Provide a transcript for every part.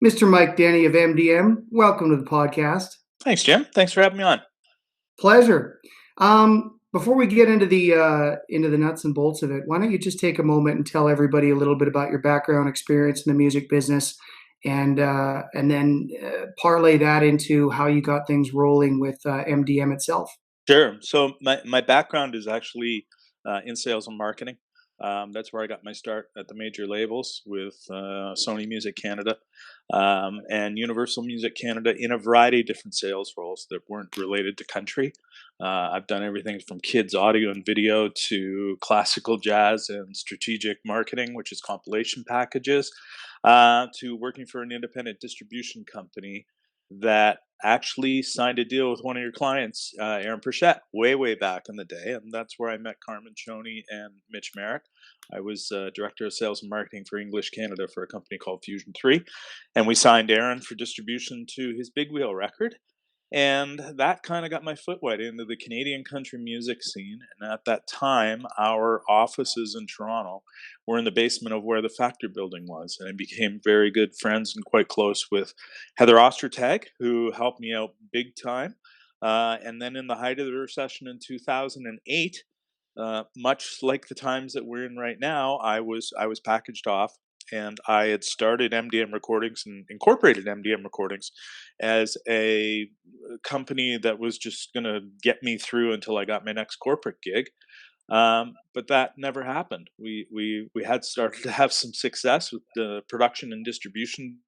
Mr. Mike Denney of MDM, welcome to the podcast. Thanks, Jim. Thanks for having me on. Pleasure. Before we get into the nuts and bolts of it, why don't you just take a moment and tell everybody a little bit about your background experience in the music business, and then parlay that into how you got things rolling with MDM itself. Sure. So my background is actually in sales and marketing. That's where I got my start at the major labels with Sony Music Canada and Universal Music Canada in a variety of different sales roles that weren't related to country. I've done everything from kids audio and video to classical jazz and strategic marketing, which is compilation packages, to working for an independent distribution company that actually signed a deal with one of your clients, Aaron Perchette, way back in the day, and that's where I met Carmen Choney and Mitch Merrick. I was director of sales and marketing for English Canada for a company called Fusion 3, and we signed Aaron for distribution to his Big Wheel record. And that kind of got my foot wet into the Canadian country music scene. And at that time, our offices in Toronto were in the basement of where the Factor building was. And I became very good friends and quite close with Heather Ostertag, who helped me out big time. And then in the height of the recession in 2008, much like the times that we're in right now, I was packaged off, and I had started MDM Recordings and incorporated MDM Recordings as a company that was just going to get me through until I got my next corporate gig. But that never happened. We had started to have some success with the production and distribution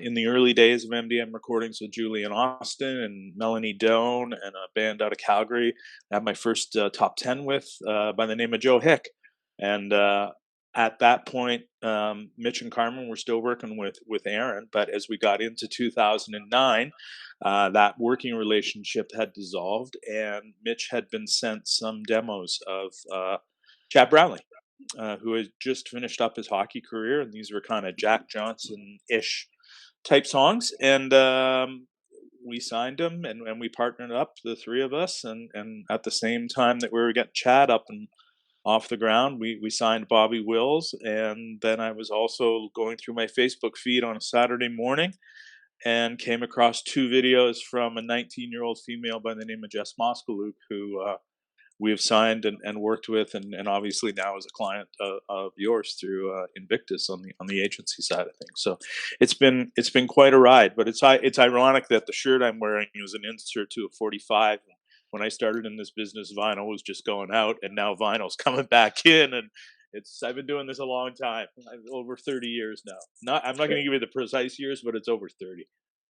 in the early days of MDM Recordings with Julian Austin and Melanie Doan and a band out of Calgary. I had my first top 10 with by the name of Joe Hick. And at that point, Mitch and Carmen were still working with Aaron. But as we got into 2009, that working relationship had dissolved, and Mitch had been sent some demos of Chad Brownlee, who had just finished up his hockey career. And these were kind of Jack Johnson-ish type songs, and we signed him, and we partnered up, the three of us, and at the same time that we were getting Chad up and off the ground, we signed Bobby Wills. And then I was also going through my Facebook feed on a Saturday morning and came across two videos from a 19-year-old female by the name of Jess Moskaluk, who we have signed and worked with, and obviously now is a client of yours through Invictus on the agency side of things. So it's been quite a ride. But it's ironic that the shirt I'm wearing is an insert to a 45. When I started in this business, vinyl was just going out, and now vinyl's coming back in. And I've been doing this a long time, over 30 years now. I'm not going to give you the precise years, but it's over 30.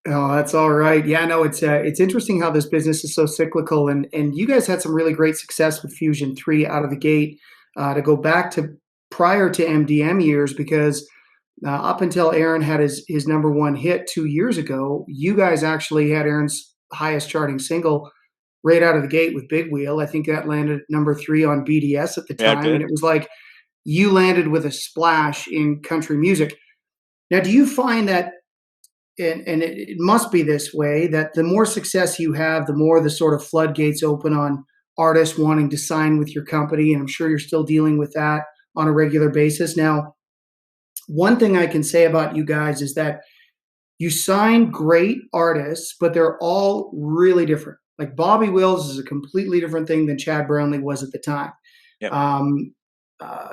Oh, that's all right. Yeah, no, it's interesting how this business is so cyclical, and you guys had some really great success with Fusion 3 out of the gate. To go back to prior to MDM years, because up until Aaron had his number one hit 2 years ago, you guys actually had Aaron's highest charting single right out of the gate with Big Wheel. I think that landed at number 3 on BDS at the Yeah, it time, and did. it was like you landed with a splash in country music. Now, do you find that, and it must be this way, that the more success you have, the more the sort of floodgates open on artists wanting to sign with your company? And I'm sure you're still dealing with that on a regular basis. Now, one thing I can say about you guys is that you sign great artists, but they're all really different. Like Bobby Wills is a completely different thing than Chad Brownlee was at the time. Yep. Um, uh,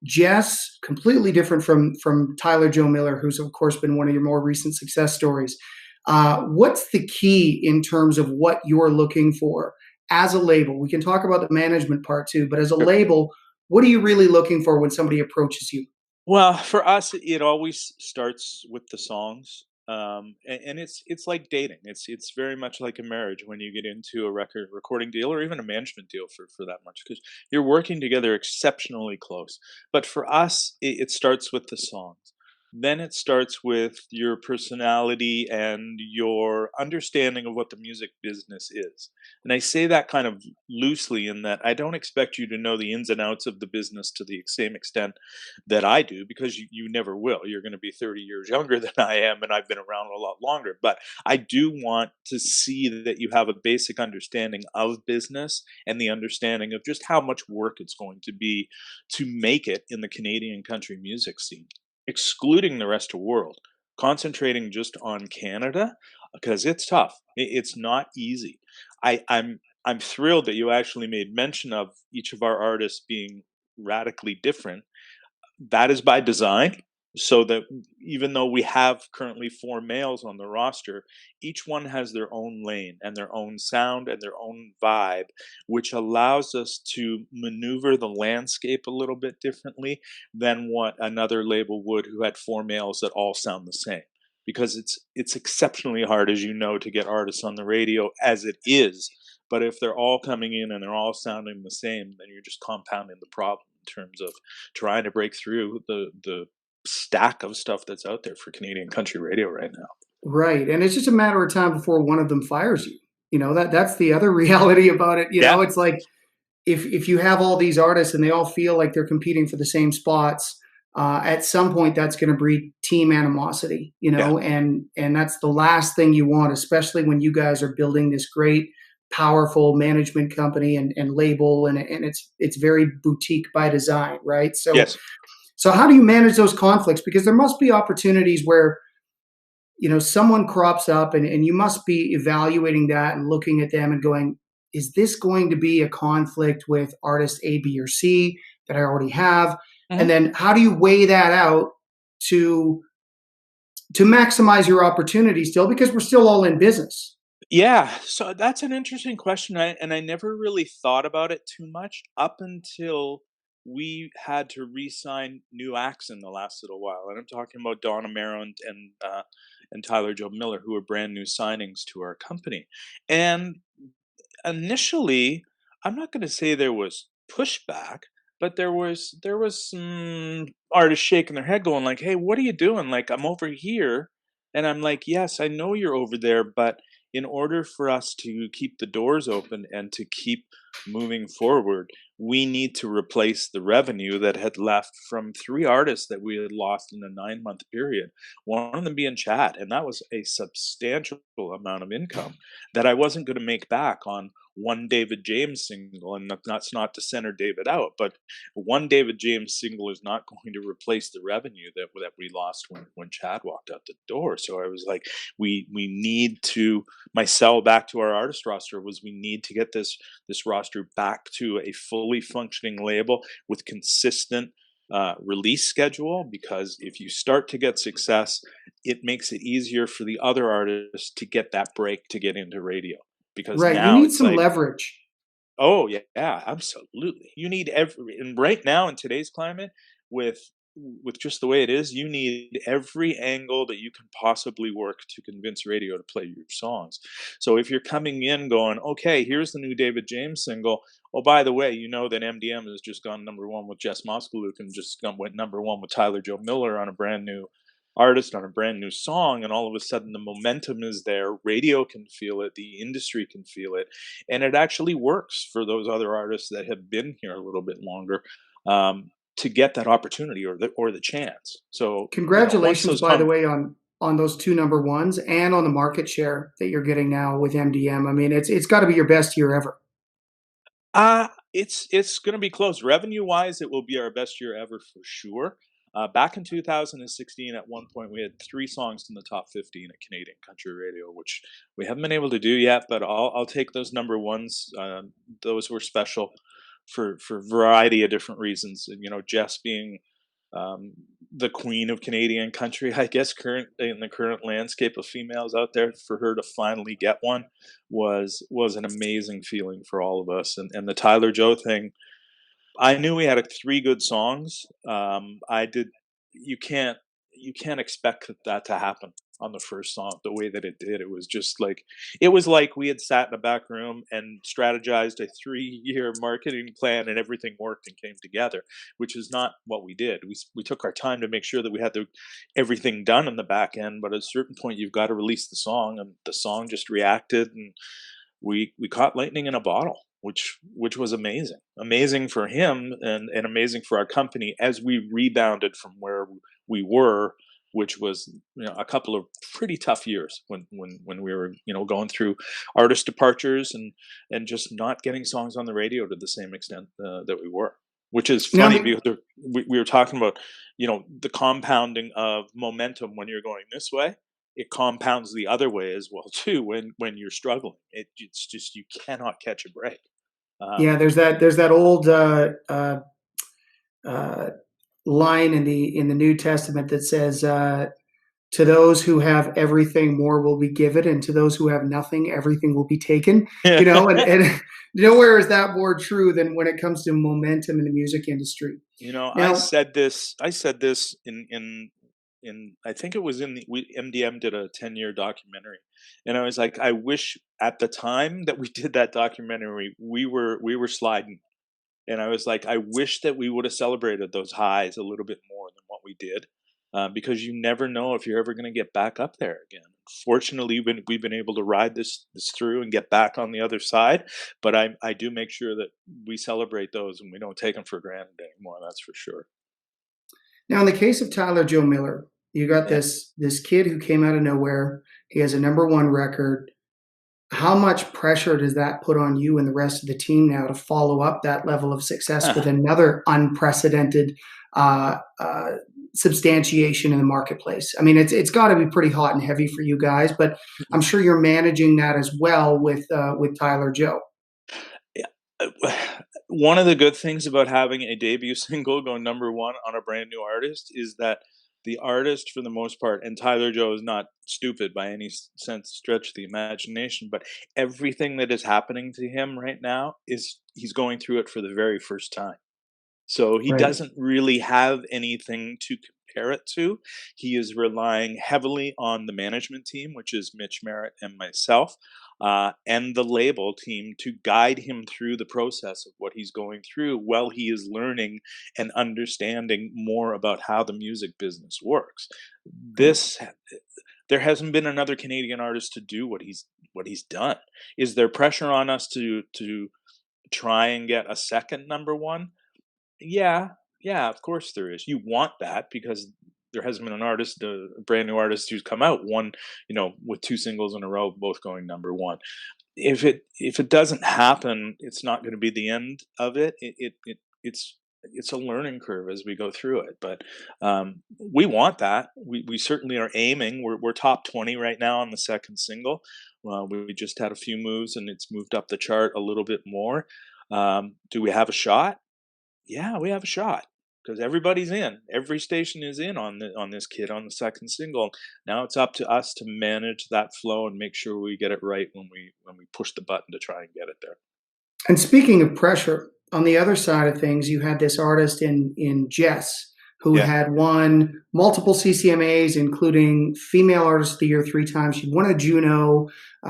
Jess, completely different from Tyler Joe Miller, who's of course been one of your more recent success stories. What's the key in terms of what you're looking for as a label? We can talk about the management part too, but as a Sure. label, what are you really looking for when somebody approaches you? Well, for us, it always starts with the songs, and it's like dating. It's very much like a marriage when you get into a record recording deal or even a management deal for that much, because you're working together exceptionally close. But for us, it starts with the songs. Then it starts with your personality and your understanding of what the music business is. And I say that kind of loosely in that I don't expect you to know the ins and outs of the business to the same extent that I do, because you never will. You're going to be 30 years younger than I am, and I've been around a lot longer. But I do want to see that you have a basic understanding of business and the understanding of just how much work it's going to be to make it in the Canadian country music scene, excluding the rest of the world. concentrating just on Canada because it's tough. It's not easy. I'm thrilled that you actually made mention of each of our artists being radically different. That is by design, so that even though we have currently 4 males on the roster, each one has their own lane and their own sound and their own vibe, which allows us to maneuver the landscape a little bit differently than what another label would who had 4 males that all sound the same. Because it's exceptionally hard, as you know, to get artists on the radio as it is. But if they're all coming in and they're all sounding the same, then you're just compounding the problem in terms of trying to break through the stack of stuff that's out there for Canadian country radio right now. Right, and it's just a matter of time before one of them fires you. That's the other reality about it. Yeah. It's like if you have all these artists and they all feel like they're competing for the same spots, at some point that's going to breed team animosity. Yeah. And that's the last thing you want, especially when you guys are building this great, powerful management company and label, and it's very boutique by design, right? So Yes. so how do you manage those conflicts? Because there must be opportunities where someone crops up and you must be evaluating that and looking at them and going, is this going to be a conflict with artist A, B, or C that I already have? And then how do you weigh that out to maximize your opportunity still, because we're still all in business? Yeah, so that's an interesting question, and I never really thought about it too much up until we had to re-sign new acts in the last little while, and I'm talking about Don Amaro and Tyler Joe Miller, who are brand new signings to our company. And initially, I'm not going to say there was pushback, but there was some artists shaking their head, going like, "Hey, what are you doing? Like, I'm over here," and I'm like, "Yes, I know you're over there, but in order for us to keep the doors open and to keep moving forward, we need to replace the revenue that had left from 3 artists that we had lost in a 9-month period. One of them being Chad, and that was a substantial amount of income that I wasn't going to make back on one David James single. And that's not to center David out, but one David James single is not going to replace the revenue that we lost when Chad walked out the door. So I was like, we need to, my sell back to our artist roster was, we need to get this roster back to a fully functioning label with consistent release schedule, because if you start to get success, it makes it easier for the other artists to get that break to get into radio, because Right. You now need it's some like, leverage. oh yeah, absolutely. You need and right now in today's climate, with just the way it is, you need every angle that you can possibly work to convince radio to play your songs. So if you're coming in going, okay, here's the new David James single. Oh, by the way, you know that MDM has just gone #1 with Jess Moskaluk and went #1 with Tyler Joe Miller on a brand new artist on a brand new song, and all of a sudden the momentum is there, radio can feel it, the industry can feel it, and it actually works for those other artists that have been here a little bit longer, to get that opportunity or the chance. So once Congratulations, those by the come, way, on those 2 number ones and on the market share that you're getting now with MDM. I mean, it's got to be your best year ever. it's going to be close. Revenue wise, it will be our best year ever for sure. Back in 2016, at one point, we had 3 songs in the top 15 at Canadian country radio, which we haven't been able to do yet. But I'll take those #1s. Those were special for a variety of different reasons. And, Jess being um, the queen of Canadian country, I guess, in the current landscape of females out there, for her to finally get one was an amazing feeling for all of us. And the Tyler Joe thing, I knew we had 3 good songs. I did. You can't expect that to happen on the first song the way that it did. It was like we had sat in a back room and strategized a 3-year marketing plan, and everything worked and came together, which is not what we did. We took our time to make sure that we had everything done in the back end, but at a certain point, you've got to release the song, and the song just reacted, and we caught lightning in a bottle, which was amazing for him, and amazing for our company as we rebounded from where we were, which was a couple of pretty tough years when we were going through artist departures and just not getting songs on the radio to the same extent that we were. Which is Now, funny, because we were talking about the compounding of momentum when you're going this way, it compounds the other way as well too when you're struggling. It's just you cannot catch a break. Yeah, Um, there's that old uh, line in the New Testament that says, "To those who have everything, more will be given, and to those who have nothing, everything will be taken." And nowhere is that more true than when it comes to momentum in the music industry. I Now, said this. I said this in I think it was in MDM did a 10-year documentary, and I was like, I wish at the time that we did that documentary, we were sliding, and I was like, I wish that we would have celebrated those highs a little bit more than what we did, because you never know if you're ever going to get back up there again. Fortunately, we've been able to ride this through and get back on the other side, but I do make sure that we celebrate those and we don't take them for granted anymore. That's for sure. now, in the case of Tyler Joe Miller, you got Yeah. this kid who came out of nowhere. He has a number one record. How much pressure does that put on you and the rest of the team now to follow up that level of success with another unprecedented uh, uh, substantiation in the marketplace? I mean, it's got to be pretty hot and heavy for you guys, but I'm sure you're managing that as well with Tyler Joe. Yeah. One of the good things about having a debut single go number one on a brand new artist is that the artist, for the most part, and Tyler Joe is not stupid by any sense stretch of the imagination, but everything that is happening to him right now is he's going through it for the very first time. So he Right. doesn't really have anything to compare it to. He is relying heavily on the management team, which is Mitch Merritt and myself, and the label team to guide him through the process of what he's going through while he is learning and understanding more about how the music business works. This There hasn't been another Canadian artist to do what he's done. Is there pressure on us to try and get a second number one? Yeah, yeah, of course there is. You want that because there hasn't been an artist, a brand new artist who's come out one, with two singles in a row, both going number one. If it doesn't happen, it's not going to be the end of it. It's a learning curve as we go through it, but we want that. We certainly are aiming. We're top 20 right now on the second single. We just had a few moves, and it's moved up the chart a little bit more. Do we have a shot? Yeah, we have a shot because everybody's in. Every station is in on this kid on the second single. Now it's up to us to manage that flow and make sure we get it right when we push the button to try and get it there. And speaking of pressure, on the other side of things, you had this artist in Jess who Yeah, had won multiple CCMAs, including Female Artist of the Year 3 times. She'd won a Juno.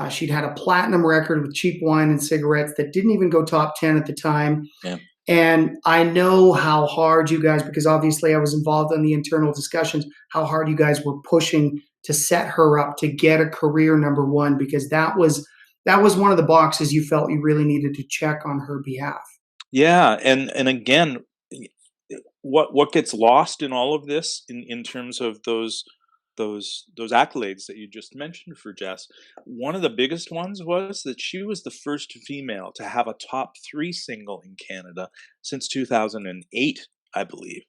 She'd had a platinum record with Cheap Wine and Cigarettes that didn't even go top 10 at the time. yeah. And I know how hard you guys, because obviously I was involved in the internal discussions, how hard you guys were pushing to set her up to get a career number one, because that was one of the boxes you felt you really needed to check on her behalf. Yeah, and again, y- what gets lost in all of this in terms of those accolades that you just mentioned for Jess, one of the biggest ones was that she was the first female to have a top three single in Canada since 2008, I believe.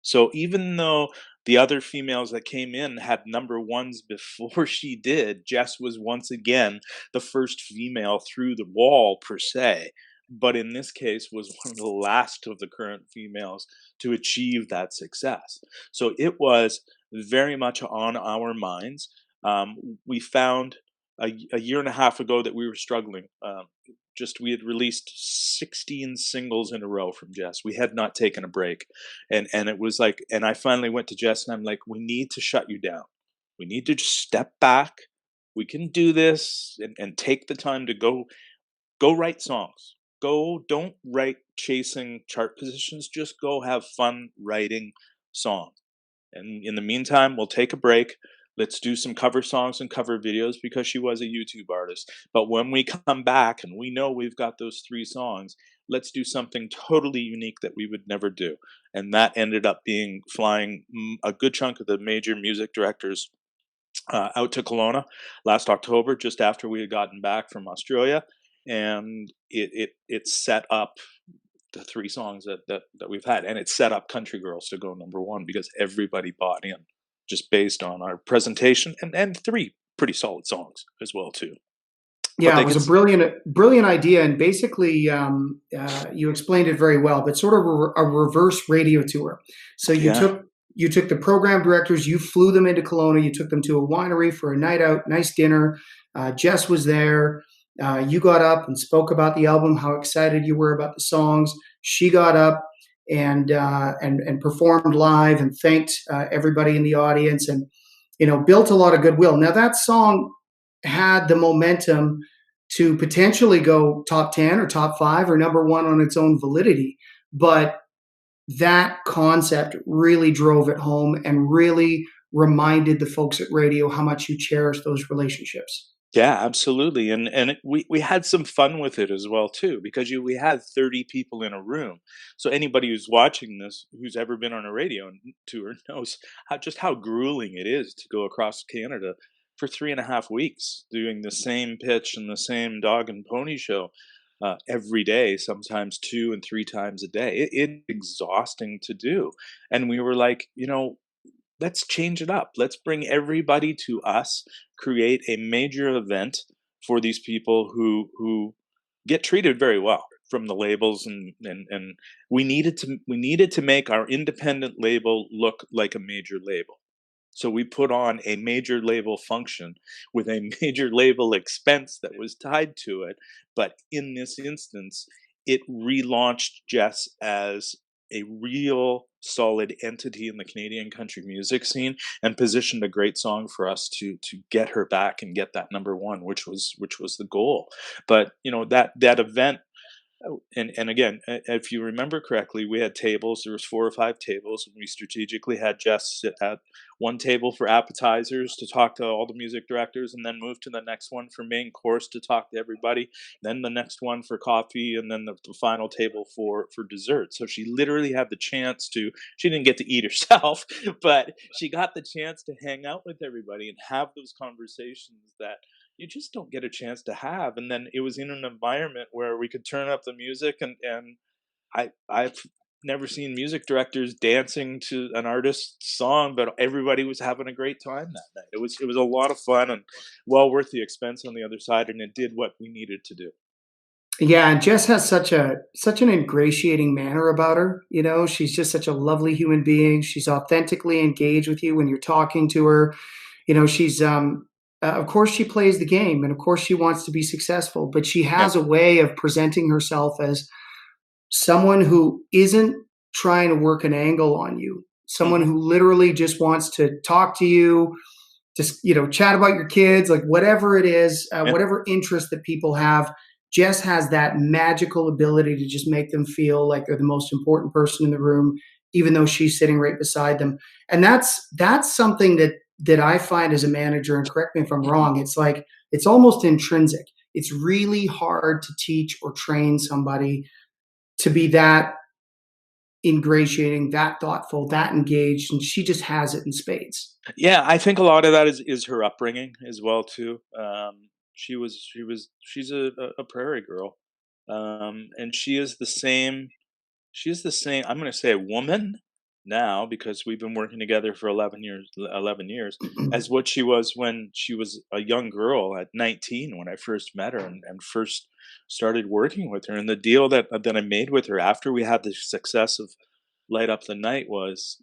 So even though the other females that came in had number ones before she did, Jess was once again the first female through the wall per se. But in this case, was one of the last of the current females to achieve that success. So it was very much on our minds. We found a year and a half ago that we were struggling. We had released 16 singles in a row from Jess. We had not taken a break, and it was like, and I finally went to Jess and I'm like, we need to shut you down. We need to just step back. We can do this and take the time to go write songs. Don't write chasing chart positions. Just go have fun writing songs. And in the meantime, we'll take a break. Let's do some cover songs and cover videos because she was a YouTube artist. But when we come back and we know we've got those three songs, let's do something totally unique that we would never do. And that ended up being flying a good chunk of the major music directors out to Kelowna last October, just after we had gotten back from Australia, and it set up the 3 songs that we've had, and it set up Country Girls to go #1 because everybody bought in just based on our presentation and 3 pretty solid songs as well too. But Yeah, it they was a get brilliant idea, and basically, you explained it very well. But sort of a reverse radio tour. So yeah. you took the program directors, you flew them into Kelowna, you took them to a winery for a night out, nice dinner. Jess was there. You got up and spoke about the album, how excited you were about the songs. She got up and performed live and thanked everybody in the audience, and built a lot of goodwill. Now that song had the momentum to potentially go top 10 or top 5 or #1 on its own validity. But that concept really drove it home and really reminded the folks at radio how much you cherish those relationships. Yeah, absolutely, and we had some fun with it as well too, because we had 30 people in a room. So anybody who's watching this, who's ever been on a radio tour, knows how grueling it is to go across Canada for 3.5 weeks doing the same pitch and the same dog and pony show every day, sometimes 2 and 3 times a day. It's exhausting to do, and we were like, let's change it up. Let's bring everybody to us, create a major event for these people who get treated very well from the labels, and we needed to make our independent label look like a major label. So we put on a major label function with a major label expense that was tied to it. But in this instance, it relaunched Jess as a real solid entity in the Canadian country music scene and positioned a great song for us to get her back and get that #1, which was the goal. But that event. Oh, and again, if you remember correctly, we had tables. There was 4 or 5 tables, and we strategically had Jess sit at one table for appetizers to talk to all the music directors, and then move to the next one for main course to talk to everybody, then the next one for coffee, and then the final table for dessert. So she literally had the chance to. She didn't get to eat herself, but she got the chance to hang out with everybody and have those conversations that you just don't get a chance to have. And then it was in an environment where we could turn up the music, and I've never seen music directors dancing to an artist's song, but everybody was having a great time that night. It was a lot of fun and well worth the expense on the other side, and it did what we needed to do. Yeah, and Jess has such an ingratiating manner about her. She's just such a lovely human being. She's authentically engaged with you when you're talking to her. She's of course she plays the game, and of course she wants to be successful, but she Yeah. has a way of presenting herself as someone who isn't trying to work an angle on you, someone Hmm. who literally just wants to talk to you, just chat about your kids, like whatever it is, Yeah. whatever interest that people have. Jess has that magical ability to just make them feel like they're the most important person in the room, even though she's sitting right beside them. And that's something that I find as a manager, and correct me if I'm wrong, it's like it's almost intrinsic. It's really hard to teach or train somebody to be that ingratiating, that thoughtful, that engaged, and she just has it in spades. Yeah, I think a lot of that is her upbringing as well too. She's a prairie girl, and she is the same. She is the same. I'm going to say a woman now because we've been working together for 11 years, as what she was when she was a young girl at 19 when I first met her and first started working with her. And the deal that I made with her after we had the success of Light Up the Night was,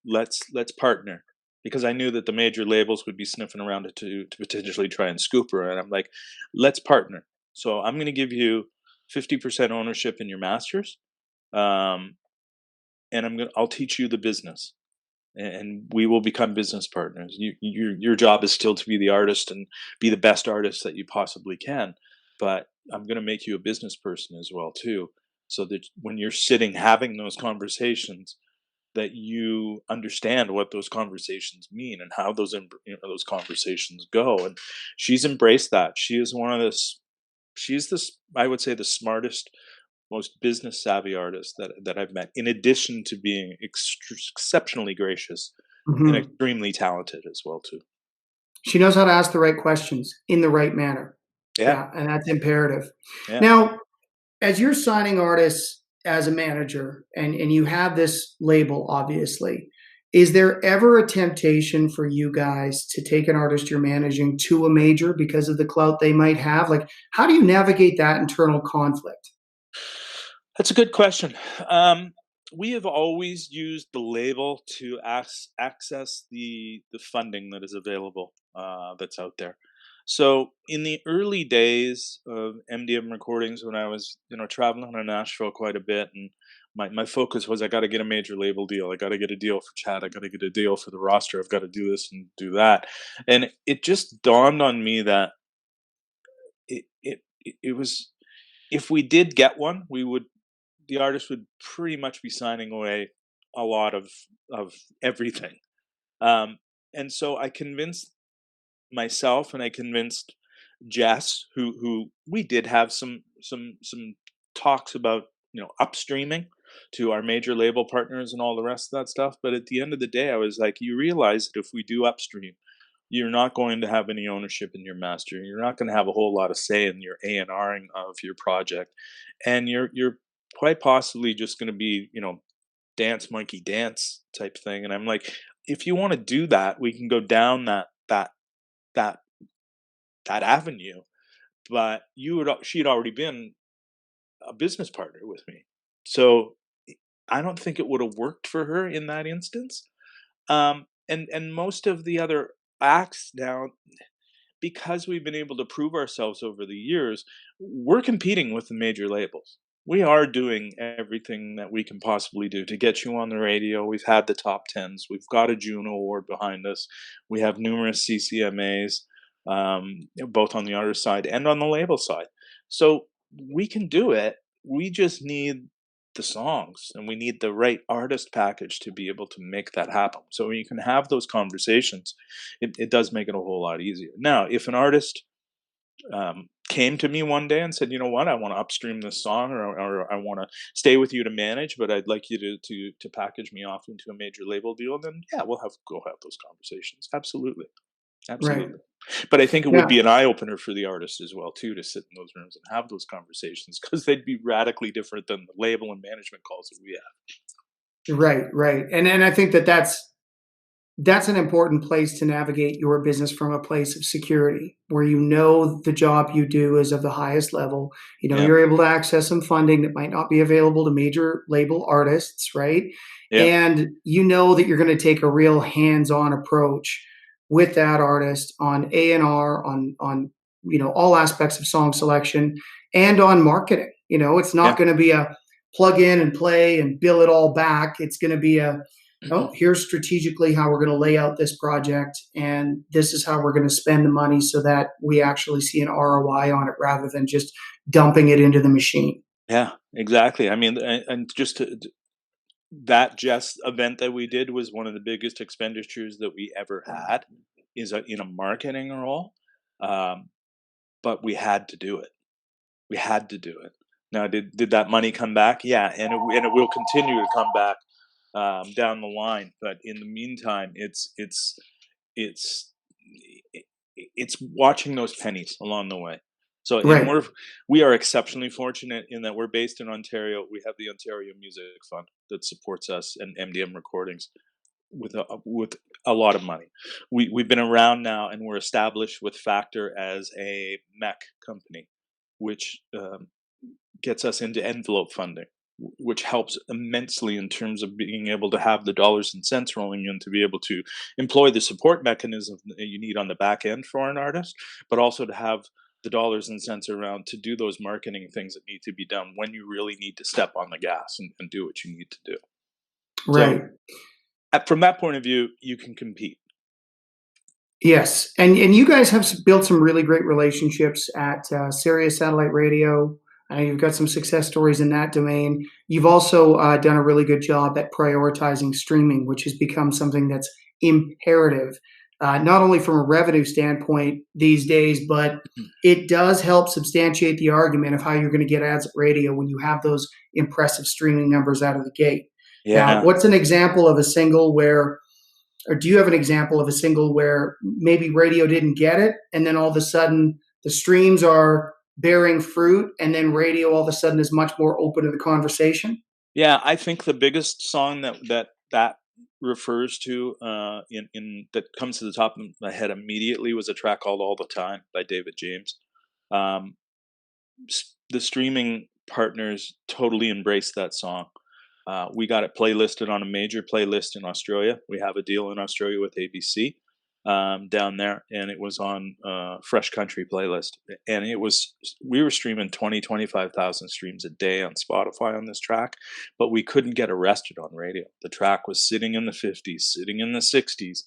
let's partner, because I knew that the major labels would be sniffing around it to potentially try and scoop her, and I'm like, let's partner. So I'm going to give you 50% ownership in your masters, um, and I'll teach you the business, and we will become business partners. Your job is still to be the artist and be the best artist that you possibly can, but I'm going to make you a business person as well too, so that when you're sitting having those conversations, that you understand what those conversations mean and how those conversations go. And she's embraced that. She is one of this. She's this. I would say the smartest, most business savvy artist that I've met. In addition to being exceptionally gracious and Mhm. extremely talented as well too. She knows how to ask the right questions in the right manner. Yeah, Yeah, and that's imperative. yeah. Now, as you're signing artists as a manager, and you have this label, obviously, is there ever a temptation for you guys to take an artist you're managing to a major because of the clout they might have? Like, how do you navigate that internal conflict? That's a good question. We have always used the label to access the funding that is available, that's out there. So in the early days of MDM recordings, when I was traveling to Nashville quite a bit, and my focus was I got to get a major label deal, I got to get a deal for Chad, I got to get a deal for the roster, I've got to do this and do that, and it just dawned on me that it was, if we did get one, the artist would pretty much be signing away a lot of everything. Um, and so I convinced myself, and I convinced Jess, who we did have some talks about, upstreaming to our major label partners and all the rest of that stuff. But at the end of the day, I was like, you realize that if we do upstream, you're not going to have any ownership in your master. You're not going to have a whole lot of say in your A&Ring of your project, and you're quite possibly just going to be, dance monkey dance type thing. And I'm like, if you want to do that, we can go down that that avenue. But she'd already been a business partner with me, so I don't think it would have worked for her in that instance. And most of the other acts now, because we've been able to prove ourselves over the years, we're competing with the major labels. We are doing everything that we can possibly do to get you on the radio. We've had the top tens. We've got a Juno Award behind us. We have numerous CCMAs, both on the artist side and on the label side. So we can do it. We just need the songs, and we need the right artist package to be able to make that happen. So when you can have those conversations, it does make it a whole lot easier. Now, if an artist came to me one day and said, you know what, I want to upstream this song, or I want to stay with you to manage, but I'd like you to package me off into a major label deal, then yeah, we'll go have those conversations. Absolutely. Right. Absolutely. But I think it would Yeah. be an eye opener for the artist as well too, to sit in those rooms and have those conversations, because they'd be radically different than the label and management calls that we have. Right. Right. And I think that that's an important place to navigate your business from a place of security where you know the job you do is of the highest level. Yeah. You're able to access some funding that might not be available to major label artists, right? Yeah. And you know that you're going to take a real hands-on approach with that artist on A&R, on all aspects of song selection and on marketing. It's not Yeah. going to be a plug in and play and bill it all back. It's going to be a, oh, here's strategically how we're going to lay out this project, and this is how we're going to spend the money so that we actually see an ROI on it rather than just dumping it into the machine. Yeah, exactly. I mean, and just that just event that we did was one of the biggest expenditures that we ever had, is in a marketing role. Um, but we had to do it. We had to do it. Now, did that money come back? Yeah, and it will continue to come back down the line. But in the meantime, it's it's watching those pennies along the way. So, and Right. we are exceptionally fortunate in that we're based in Ontario. We have the Ontario Music Fund that supports us and MDM recordings with a lot of money. We've been around now, and we're established with Factor as a MEC company, which gets us into envelope funding, which helps immensely in terms of being able to have the dollars and cents rolling in to be able to employ the support mechanism that you need on the back end for an artist, but also to have the dollars and cents around to do those marketing things that need to be done when you really need to step on the gas and do what you need to do. Right. So from that point of view, you can compete. Yes, and you guys have built some really great relationships at Sirius Satellite Radio. I know you've got some success stories in that domain. You've also done a really good job at prioritizing streaming, which has become something that's imperative, not only from a revenue standpoint these days, but it does help substantiate the argument of how you're going to get ads at radio when you have those impressive streaming numbers out of the gate. Now, Yeah. what's an example of a single where, or do you have an example of a single where maybe radio didn't get it, and then all of a sudden the streams are bearing fruit, and then radio all of a sudden is much more open to the conversation? Yeah, I think the biggest song that refers to in that comes to the top of my head immediately was a track called "All the Time" by David James. Um, the streaming partners totally embraced that song. We got it playlisted on a major playlist in Australia. We have a deal in Australia with ABC down there, and it was on Fresh Country playlist. And we were streaming 25,000 streams a day on Spotify on this track, but we couldn't get arrested on radio. The track was sitting in the 50s, sitting in the 60s.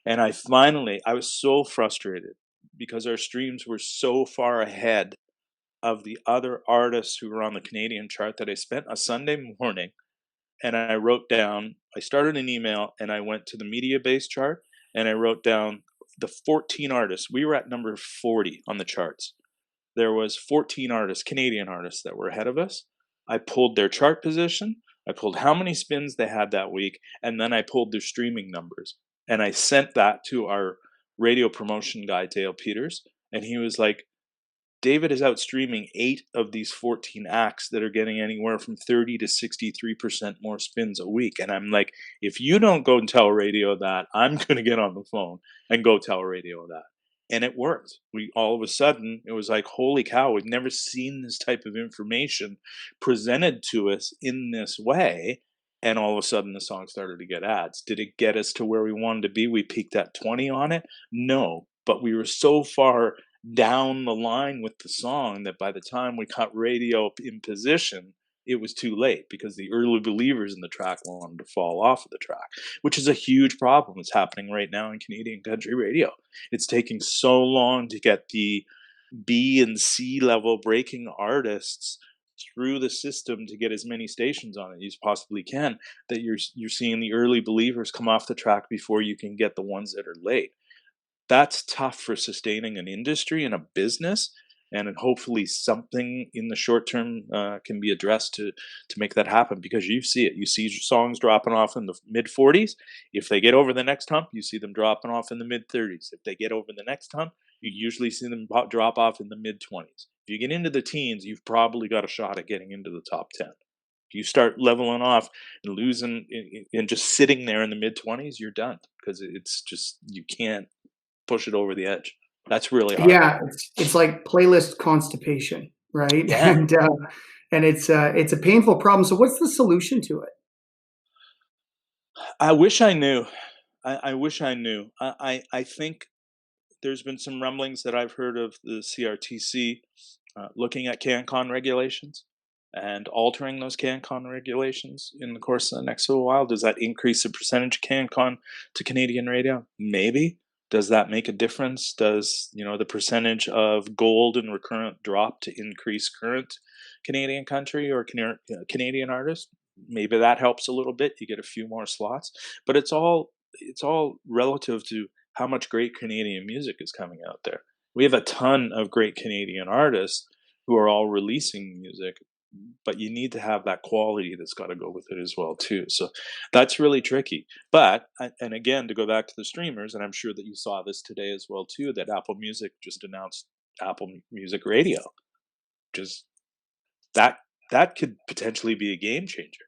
And I was so frustrated because our streams were so far ahead of the other artists who were on the Canadian chart that I spent a Sunday morning and I started an email and I went to the media base chart and I wrote down the 14 artists. We were at number 40 on the charts. There was 14 artists, Canadian artists, that were ahead of us. I pulled their chart position. I pulled how many spins they had that week, and then I pulled their streaming numbers. And I sent that to our radio promotion guy, Dale Peters, and he was like, David is out streaming 8 of these 14 acts that are getting anywhere from 30 to 63% more spins a week. And I'm like, if you don't go and tell radio that, I'm going to get on the phone and go tell radio that. And it worked. All of a sudden, it was like, holy cow, we've never seen this type of information presented to us in this way. And all of a sudden, the song started to get ads. Did it get us to where we wanted to be? We peaked at 20 on it? No. But we were so far down the line with the song that by the time we got radio in position, it was too late because the early believers in the track wanted to fall off of the track, which is a huge problem. It's happening right now in Canadian country radio. It's taking so long to get the B and C level breaking artists through the system to get as many stations on it as you possibly can, that you're seeing the early believers come off the track before you can get the ones that are late. That's tough for sustaining an industry and a business, and then hopefully something in the short term can be addressed to make that happen, because you see it. You see songs dropping off in the mid 40s. If they get over the next hump, you see them dropping off in the mid 30s. If they get over the next hump, you usually see them drop off in the mid 20s. If you get into the teens, you've probably got a shot at getting into the top 10. If you start leveling off and losing and just sitting there in the mid 20s, you're done, because it's just, you can't push it over the edge. That's really hard. Yeah, it's like playlist constipation, right? Yeah. And it's a painful problem. So what's the solution to it? I wish I knew. I wish I knew. I think there's been some rumblings that I've heard of the CRTC looking at CanCon regulations and altering those CanCon regulations in the course of the next little while. Does that increase the percentage of CanCon to Canadian radio? Maybe. Does that make a difference? Does, the percentage of gold and recurrent drop to increase current Canadian country or Canadian artists? Maybe that helps a little bit. You get a few more slots, but it's all relative to how much great Canadian music is coming out there. We have a ton of great Canadian artists who are all releasing music, but you need to have that quality that's got to go with it as well too. So that's really tricky. But and again, to go back to the streamers, and I'm sure that you saw this today as well too, that Apple Music just announced Apple Music Radio. Just that that could potentially be a game changer,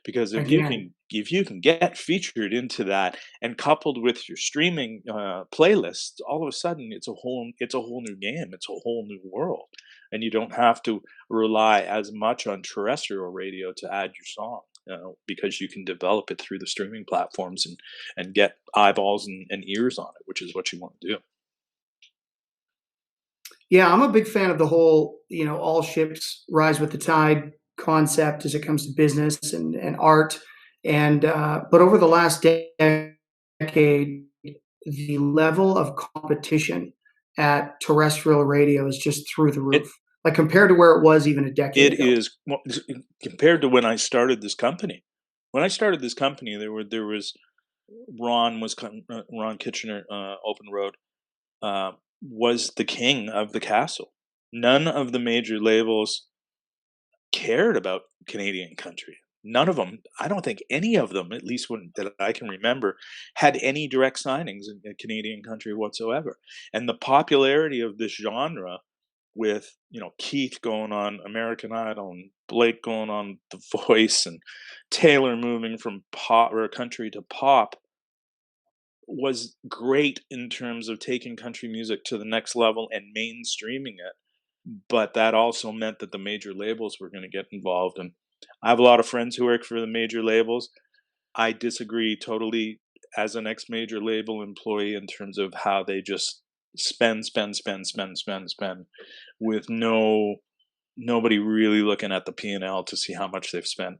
because Again, if you can get featured into that and coupled with your streaming playlist, all of a sudden it's a whole new game. It's a whole new world, and you don't have to rely as much on terrestrial radio to add your song, because you can develop it through the streaming platforms and get eyeballs and ears on it, which is what you want to do. yeah, I'm a big fan of the whole, all ships rise with the tide concept as it comes to business and art. And but over the last decade, the level of competition at terrestrial radio is just through the It roof. Like compared to where it was even a decade it ago. is compared to when I started this company. When I started this company, there was Ron Kitchener, Open Road, uh, was the king of the castle. None of the major labels cared about Canadian country. None of them. I don't think any of them, at least when that I can remember, had any direct signings in Canadian country whatsoever. And the popularity of this genre with, Keith going on American Idol and Blake going on The Voice and Taylor moving from pop or country to pop was great in terms of taking country music to the next level and mainstreaming it. But that also meant that the major labels were going to get involved. And I have a lot of friends who work for the major labels. I disagree totally as an ex-major label employee in terms of how they just spend with nobody really looking at the P&L to see how much they've spent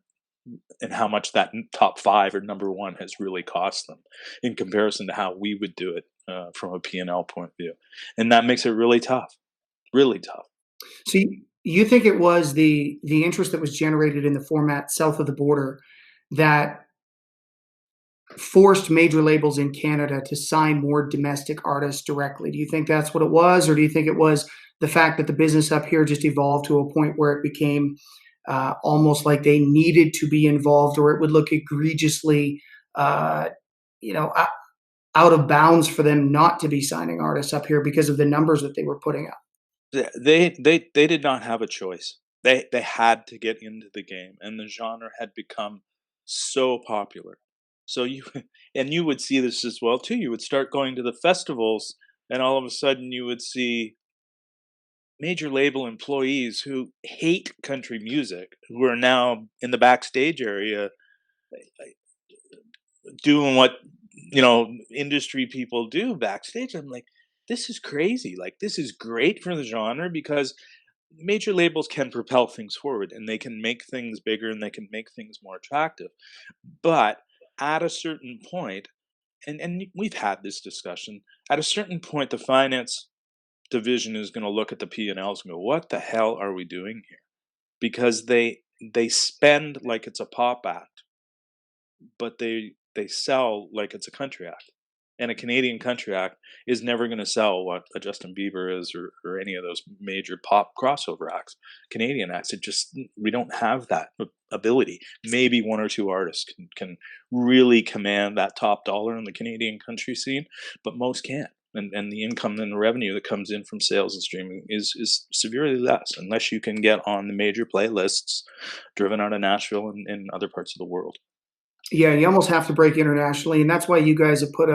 and how much that top five or number one has really cost them in comparison to how we would do it from a P&L point of view. And that makes it really tough, really tough. So you think it was the interest that was generated in the format south of the border that forced major labels in Canada to sign more domestic artists directly? Do you think that's what it was, or do you think it was the fact that the business up here just evolved to a point where it became almost like they needed to be involved, or it would look egregiously, you know, out of bounds for them not to be signing artists up here because of the numbers that they were putting up? They did not have a choice. They had to get into the game, and the genre had become so popular. So you and you would see this as well too. You would start going to the festivals, and all of a sudden you would see major label employees who hate country music, who are now in the backstage area doing what industry people do backstage. I'm like, this is crazy. Like, this is great for the genre because major labels can propel things forward and they can make things bigger and they can make things more attractive. But at a certain point, and we've had this discussion, at a certain point the finance division is going to look at the P&Ls and go, what the hell are we doing here? Because they spend like it's a pop act, but they sell like it's a country act. And a Canadian country act is never going to sell what a Justin Bieber is, or any of those major pop crossover acts. Canadian acts, we don't have that ability. Maybe one or two artists can really command that top dollar in the Canadian country scene, but most can't. And the income and the revenue that comes in from sales and streaming is severely less unless you can get on the major playlists driven out of Nashville and other parts of the world. Yeah, you almost have to break internationally, and that's why you guys have put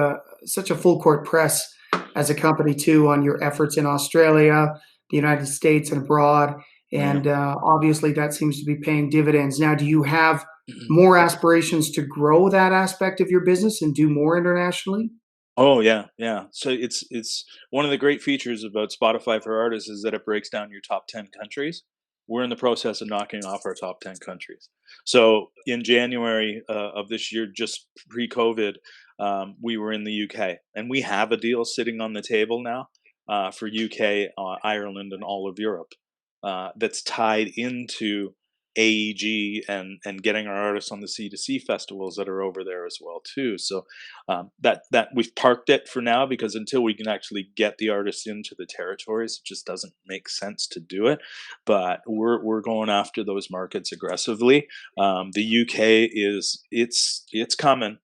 such a full court press as a company too on your efforts in Australia, the United States, and abroad. And obviously, that seems to be paying dividends. Now, do you have more aspirations to grow that aspect of your business and do more internationally? Oh yeah, yeah. So it's one of the great features about Spotify for Artists is that it breaks down your top 10 countries. We're in the process of knocking off our top 10 countries. So in January of this year, just pre-COVID, we were in the UK, and we have a deal sitting on the table now for UK, Ireland, and all of Europe that's tied into AEG and getting our artists on the C2C festivals that are over there as well too. So that we've parked it for now because until we can actually get the artists into the territories, it just doesn't make sense to do it. But we're going after those markets aggressively. The UK it's coming.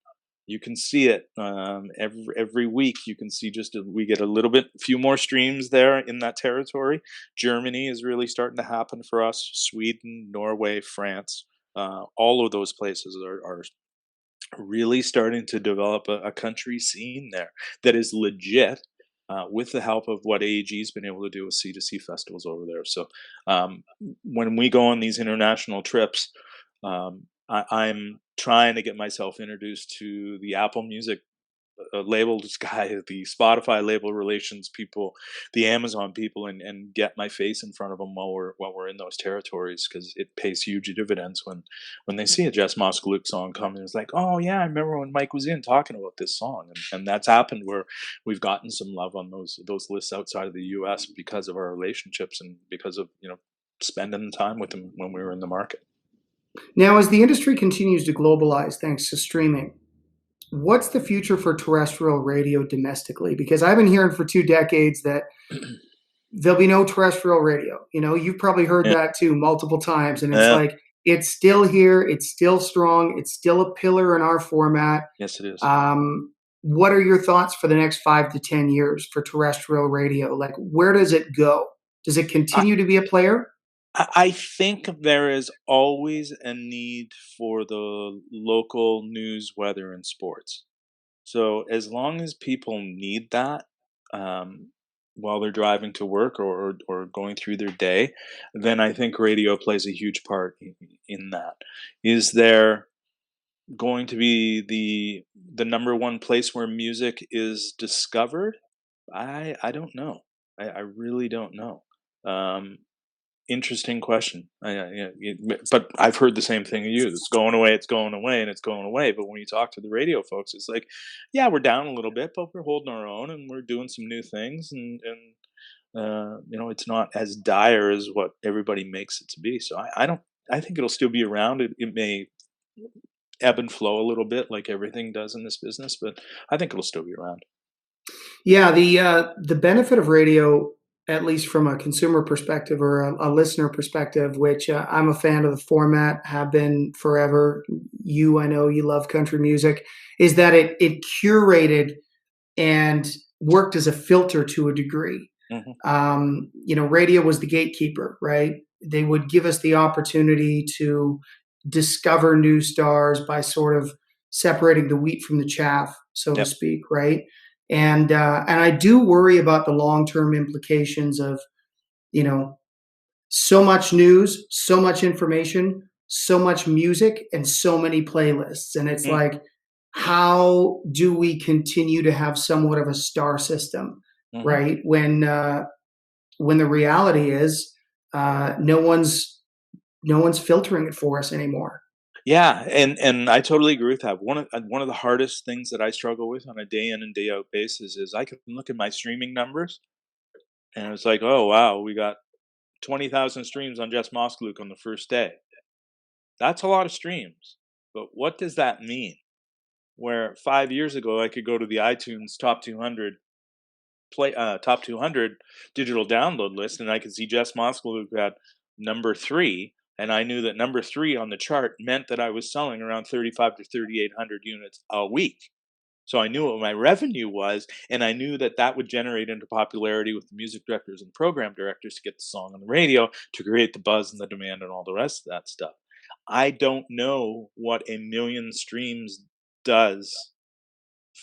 You can see it every week. You can see we get a few more streams there in that territory. Germany is really starting to happen for us. Sweden, Norway, France, all of those places are really starting to develop a country scene there that is legit. With the help of what AEG's been able to do with C2C festivals over there. So when we go on these international trips, I'm trying to get myself introduced to the Apple Music label guy, the Spotify label relations people, the Amazon people, and get my face in front of them while we're in those territories because it pays huge dividends when they see a Jess Moskaluke song coming. It's like, oh yeah, I remember when Mike was in talking about this song, and that's happened where we've gotten some love on those lists outside of the U.S. because of our relationships and because of spending time with them when we were in the market. Now, as the industry continues to globalize thanks to streaming, what's the future for terrestrial radio domestically? Because I've been hearing for 2 decades that there'll be no terrestrial radio. You've probably heard Yeah. that too multiple times. And it's Yeah. like, it's still here. It's still strong. It's still a pillar in our format. Yes, it is. What are your thoughts for the next 5 to 10 years for terrestrial radio? Like, where does it go? Does it I, continue to be a player? I think there is always a need for the local news, weather, and sports. So as long as people need that um, while they're driving to work or going through their day, then I think radio plays a huge part in that. Is there going to be the number one place where music is discovered? I don't know. I really don't know. Um, Interesting question. Yeah, but I've heard the same thing as you. It's going away. It's going away, and it's going away. But when you talk to the radio folks, it's like, yeah, we're down a little bit, but we're holding our own, and we're doing some new things, and it's not as dire as what everybody makes it to be. So I don't. I think it'll still be around. It may ebb and flow a little bit, like everything does in this business, but I think it'll still be around. Yeah, the benefit of radio, at least from a consumer perspective or a listener perspective, which I'm a fan of the format, have been forever. I know you love country music, is that it curated and worked as a filter to a degree. Hmm. Radio was the gatekeeper, right? They would give us the opportunity to discover new stars by sort of separating the wheat from the chaff, so to Yep. speak, right? And I do worry about the long term implications of you know so much news, so much information, so much music, and so many playlists, and it's Mm-hmm. like, how do we continue to have somewhat of a star system, Mm-hmm. right? When the reality is no one's filtering it for us anymore. Yeah, and I totally agree with that. One of the hardest things that I struggle with on a day in and day out basis is I can look at my streaming numbers and it's like, oh wow, we got 20,000 streams on Jess Moskluke on the first day. That's a lot of streams. But what does that mean? Where 5 years ago I could go to the iTunes top 200 digital download list, and I could see Jess Moskal who had number three, and I knew that number three on the chart meant that I was selling around 35 to 3,800 units a week. So I knew what my revenue was, and I knew that that would generate into popularity with the music directors and program directors to get the song on the radio, to create the buzz and the demand and all the rest of that stuff. I don't know what a million streams does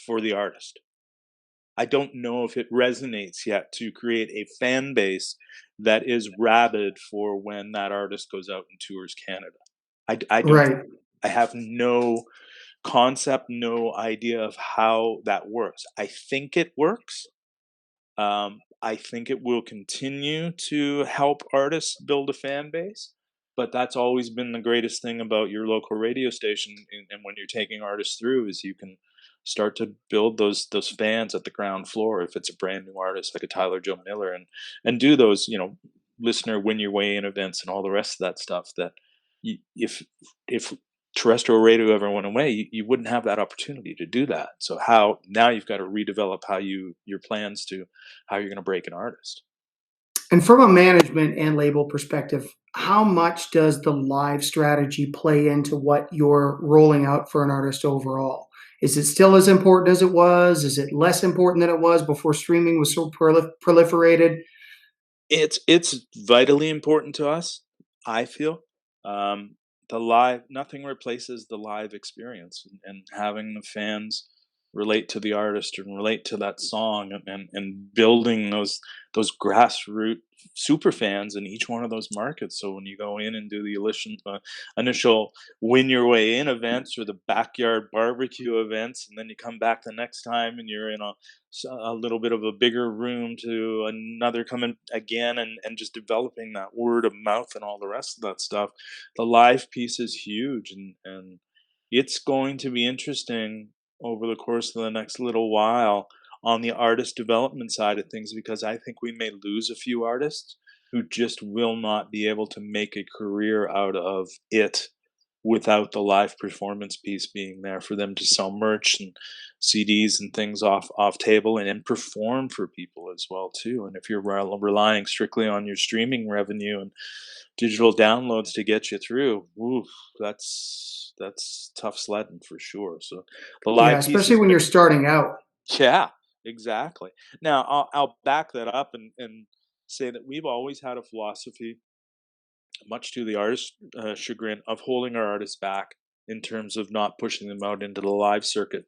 for the artist. I don't know if it resonates yet to create a fan base that is rabid for when that artist goes out and tours Canada. I don't. Right. I have no concept, no idea of how that works. I think it works. I think it will continue to help artists build a fan base, but that's always been the greatest thing about your local radio station. And when you're taking artists through, is you can start to build those fans at the ground floor. If it's a brand new artist like a Tyler Joe Miller, and do those listener win your way in events and all the rest of that stuff. That if terrestrial radio ever went away, you wouldn't have that opportunity to do that. So how now you've got to redevelop how your plans to how you're going to break an artist. And from a management and label perspective, how much does the live strategy play into what you're rolling out for an artist overall? Is it still as important as it was? Is it less important than it was before streaming was so proliferated? It's vitally important to us, I feel. The live Nothing replaces the live experience, and having the fans relate to the artist and relate to that song, and building those grassroots super fans in each one of those markets. So when you go in and do the initial win your way in events or the backyard barbecue events, and then you come back the next time and you're in a little bit of a bigger room to another coming again, and just developing that word of mouth and all the rest of that stuff. The live piece is huge, and it's going to be interesting over the course of the next little while on the artist development side of things, because I think we may lose a few artists who just will not be able to make a career out of it without the live performance piece being there for them to sell merch and CDs and things off table, and perform for people as well too. And if you're relying strictly on your streaming revenue and digital downloads to get you through, oof, that's tough sledding for sure. So the Yeah, live piece especially has when you're been, starting out. yeah, exactly. Now I'll back that up and say that we've always had a philosophy, much to the artist's chagrin, of holding our artists back in terms of not pushing them out into the live circuit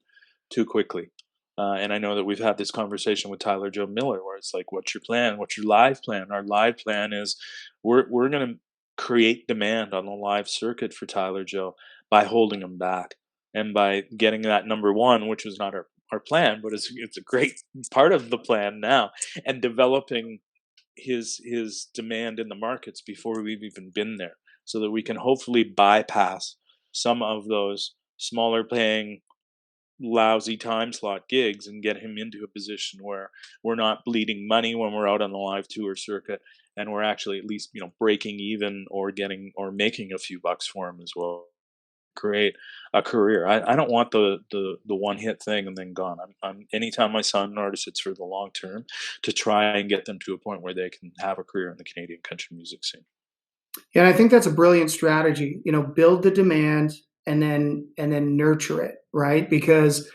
too quickly. And I know that we've had this conversation with Tyler Joe Miller, where it's like, "What's your plan? What's your live plan?" Our live plan is we're going to create demand on the live circuit for Tyler Joe by holding him back and by getting that number one, which was not our plan, but it's a great part of the plan now, and developing his demand in the markets before we've even been there, so that we can hopefully bypass some of those smaller paying lousy time slot gigs and get him into a position where we're not bleeding money when we're out on the live tour circuit, and we're actually at least, breaking even or getting or making a few bucks for him as well. Create a career. I don't want the one hit thing and then gone. I'm anytime I sign an artist, it's for the long term, to try and get them to a point where they can have a career in the Canadian country music scene. Yeah, and I think that's a brilliant strategy. Build the demand and then nurture it, right? Because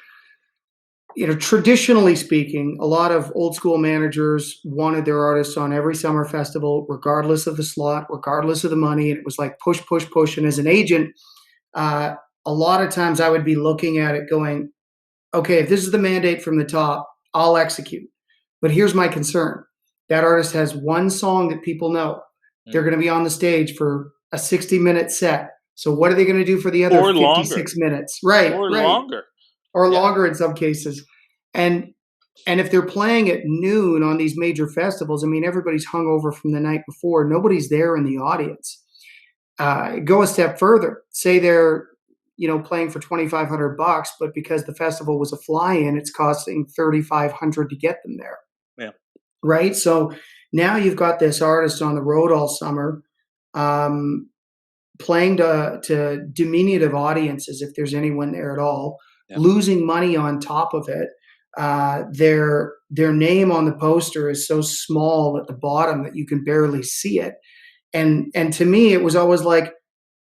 traditionally speaking, a lot of old school managers wanted their artists on every summer festival, regardless of the slot, regardless of the money. And it was like push, push, push. And as an agent, uh, a lot of times I would be looking at it going, okay, if this is the mandate from the top, I'll execute. But here's my concern. That artist has one song that people know. They're going to be on the stage for a 60-minute set. So what are they going to do for the other Or longer. 56 minutes? Right, Or right. longer. Or Yeah. longer in some cases. And if they're playing at noon on these major festivals, I mean, everybody's hungover from the night before. Nobody's there in the audience. Go a step further. Say they're playing for $2,500, but because the festival was a fly-in, it's costing $3,500 to get them there. Yeah. Right. So now you've got this artist on the road all summer, um, playing to diminutive audiences, if there's anyone there at all, Yeah. losing money on top of it. Their name on the poster is so small at the bottom that you can barely see it. And to me, it was always like,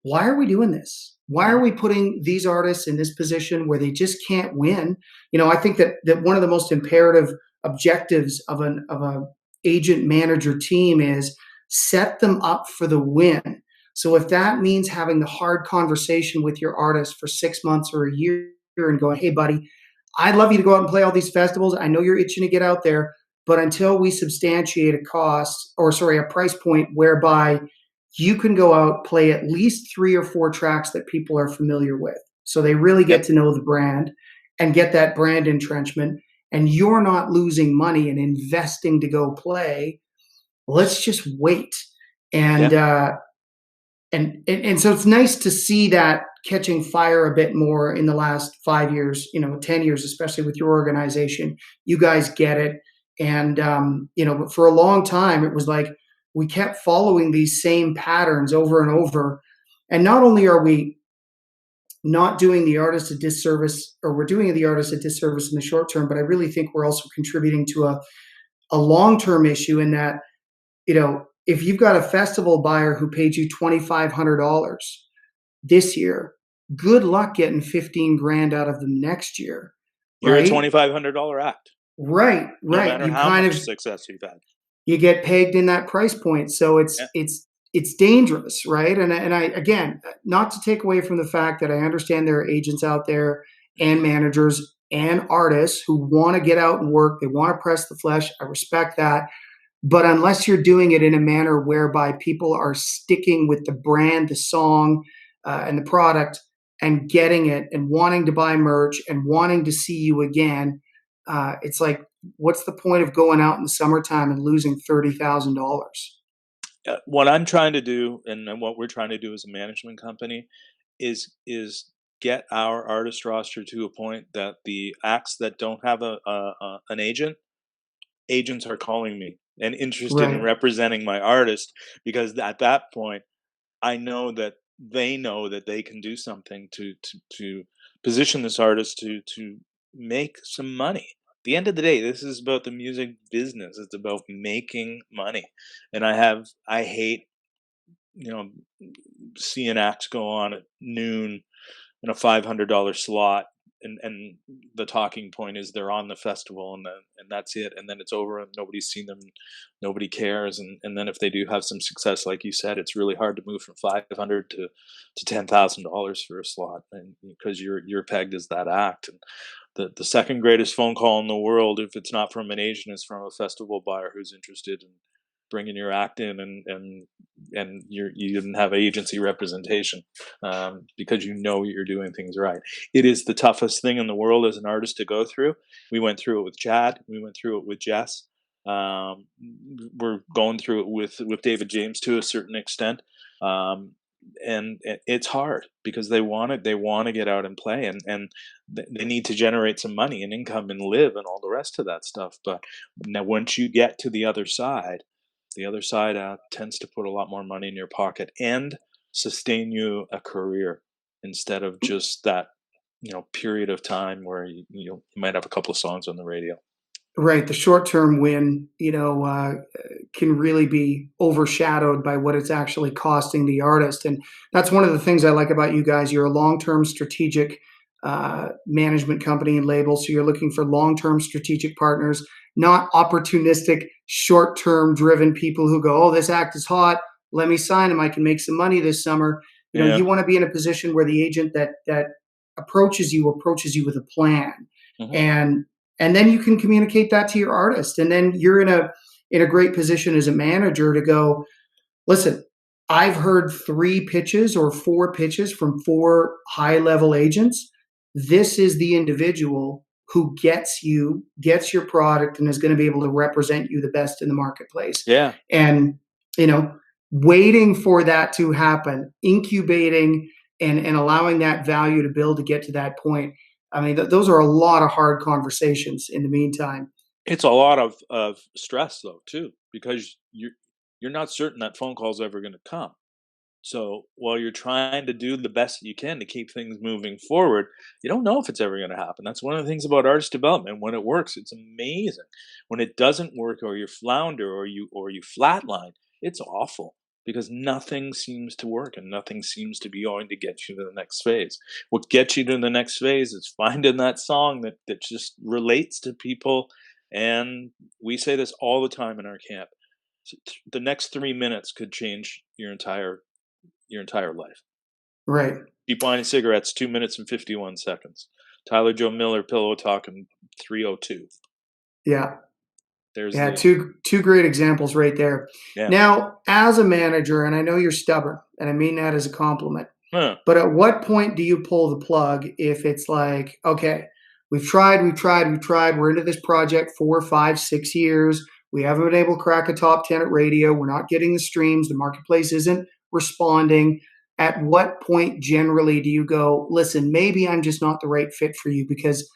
why are we doing this? Why are we putting these artists in this position where they just can't win? I think that one of the most imperative objectives of a agent manager team is set them up for the win. So if that means having the hard conversation with your artist for 6 months or a year and going, hey, buddy, I'd love you to go out and play all these festivals. I know you're itching to get out there, but until we substantiate a price point whereby you can go out, play at least 3 or 4 tracks that people are familiar with. So they really get to know the brand and get that brand entrenchment. And you're not losing money and investing to go play. Let's just wait. And so it's nice to see that catching fire a bit more in the last 5 years, 10 years, especially with your organization. You guys get it. And, but for a long time, it was like we kept following these same patterns over and over. And not only are we not doing the artist a disservice, or we're doing the artist a disservice in the short term, but I really think we're also contributing to a long-term issue in that, if you've got a festival buyer who paid you $2,500 this year, good luck getting 15 grand out of them next year. You're right? a $2,500 act. Right. No matter how much success you've had. You get pegged in that price point. So it's dangerous, right? And I again, not to take away from the fact that I understand there are agents out there and managers and artists who want to get out and work. They want to press the flesh. I respect that. But unless you're doing it in a manner whereby people are sticking with the brand, the song, and the product, and getting it and wanting to buy merch and wanting to see you again, it's like, what's the point of going out in the summertime and losing $30,000? What I'm trying to do, and what we're trying to do as a management company, is get our artist roster to a point that the acts that don't have an agents are calling me and interested in representing my artist, because at that point I know that they can do something to position this artist to make some money. At the end of the day, this is about the music business. It's about making money. And I hate, seeing acts go on at noon in a $500 slot and the talking point is they're on the festival, and that's it, and then it's over and nobody's seen them, nobody cares, and then if they do have some success, like you said, it's really hard to move from 500 to $10,000 for a slot, and because you're pegged as that act. And the second greatest phone call in the world, if it's not from an agent, is from a festival buyer who's interested in bringing your act in, and you didn't have agency representation, because you're doing things right. It is the toughest thing in the world as an artist to go through. We went through it with Chad. We went through it with Jess. We're going through it with David James to a certain extent. And it's hard because they want to get out and play, and they need to generate some money and income and live and all the rest of that stuff. But now once you get to the other side, tends to put a lot more money in your pocket and sustain you a career instead of just that period of time where you might have a couple of songs on the radio. Right. The short term win, can really be overshadowed by what it's actually costing the artist. And that's one of the things I like about you guys. You're a long term strategic management company and label. So you're looking for long term strategic partners, not opportunistic, short term driven people who go, oh, this act is hot. Let me sign them. I can make some money this summer. Yeah. You want to be in a position where the agent that approaches you with a plan. Mm-hmm. And then you can communicate that to your artist. And then you're in a great position as a manager to go, listen, I've heard 3 pitches or 4 pitches from 4 high level agents. This is the individual who gets your product and is going to be able to represent you the best in the marketplace. Yeah. And, waiting for that to happen, incubating and allowing that value to build to get to that point. I mean, those are a lot of hard conversations in the meantime. It's a lot of stress though too, because you're not certain that phone call's ever going to come. So while you're trying to do the best that you can to keep things moving forward, you don't know if it's ever going to happen. That's one of the things about artist development. When it works, it's amazing. When it doesn't work, or you flounder, or you flatline, it's awful because nothing seems to work and nothing seems to be going to get you to the next phase. What gets you to the next phase is finding that song that just relates to people. And we say this all the time in our camp. The next 3 minutes could change your entire life. Right. Deep Wine and Cigarettes, 2 minutes and 51 seconds. Tyler Joe Miller, Pillow Talking, 3:02. Yeah. There's two great examples right there. Yeah. Now, as a manager, and I know you're stubborn, and I mean that as a compliment, but at what point do you pull the plug if it's like, okay, we've tried, we're into this project 4, 5, 6 years, we haven't been able to crack a top 10 at radio, we're not getting the streams, the marketplace isn't responding. At what point generally do you go, listen, maybe I'm just not the right fit for you? Because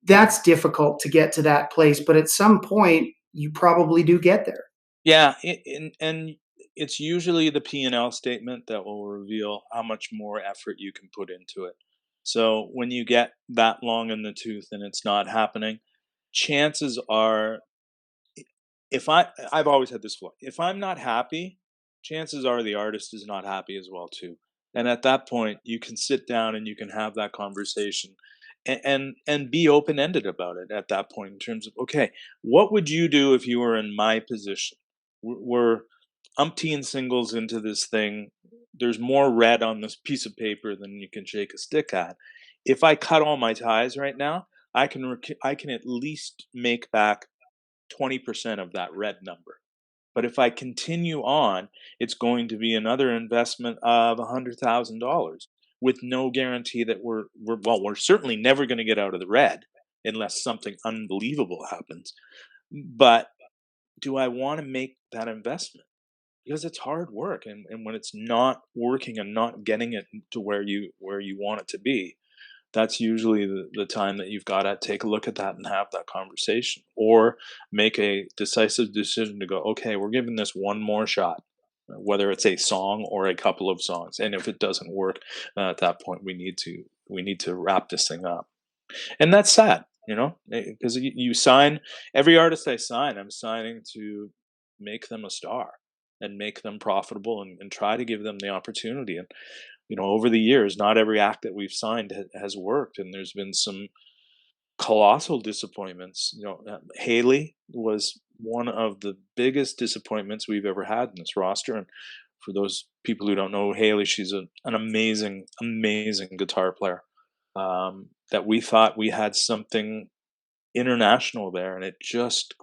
that's difficult to get to that place, but at some point you probably do get there. Yeah, and it's usually the P&L statement that will reveal how much more effort you can put into it. So when you get that long in the tooth and it's not happening, chances are, I've always had this flow. If I'm not happy, chances are the artist is not happy as well too. And at that point, you can sit down and you can have that conversation and be open ended about it at that point in terms of, okay, what would you do if you were in my position? We're umpteen singles into this thing. There's more red on this piece of paper than you can shake a stick at. If I cut all my ties right now, I can at least make back 20% of that red number. But if I continue on, it's going to be another investment of $100,000 with no guarantee that we're certainly never going to get out of the red unless something unbelievable happens. But do I want to make that investment? Because it's hard work, and when it's not working and not getting it to where you want it to be, that's usually the time that you've got to take a look at that and have that conversation, or make a decisive decision to go, okay, we're giving this one more shot, whether it's a song or a couple of songs. And if it doesn't work, at that point, we need to wrap this thing up. And that's sad, because you sign, every artist I sign, I'm signing to make them a star and make them profitable and try to give them the opportunity. And over the years, not every act that we've signed has worked, and there's been some colossal disappointments. Haley was one of the biggest disappointments we've ever had in this roster. And for those people who don't know Haley, she's an amazing, amazing guitar player. That we thought we had something international there, and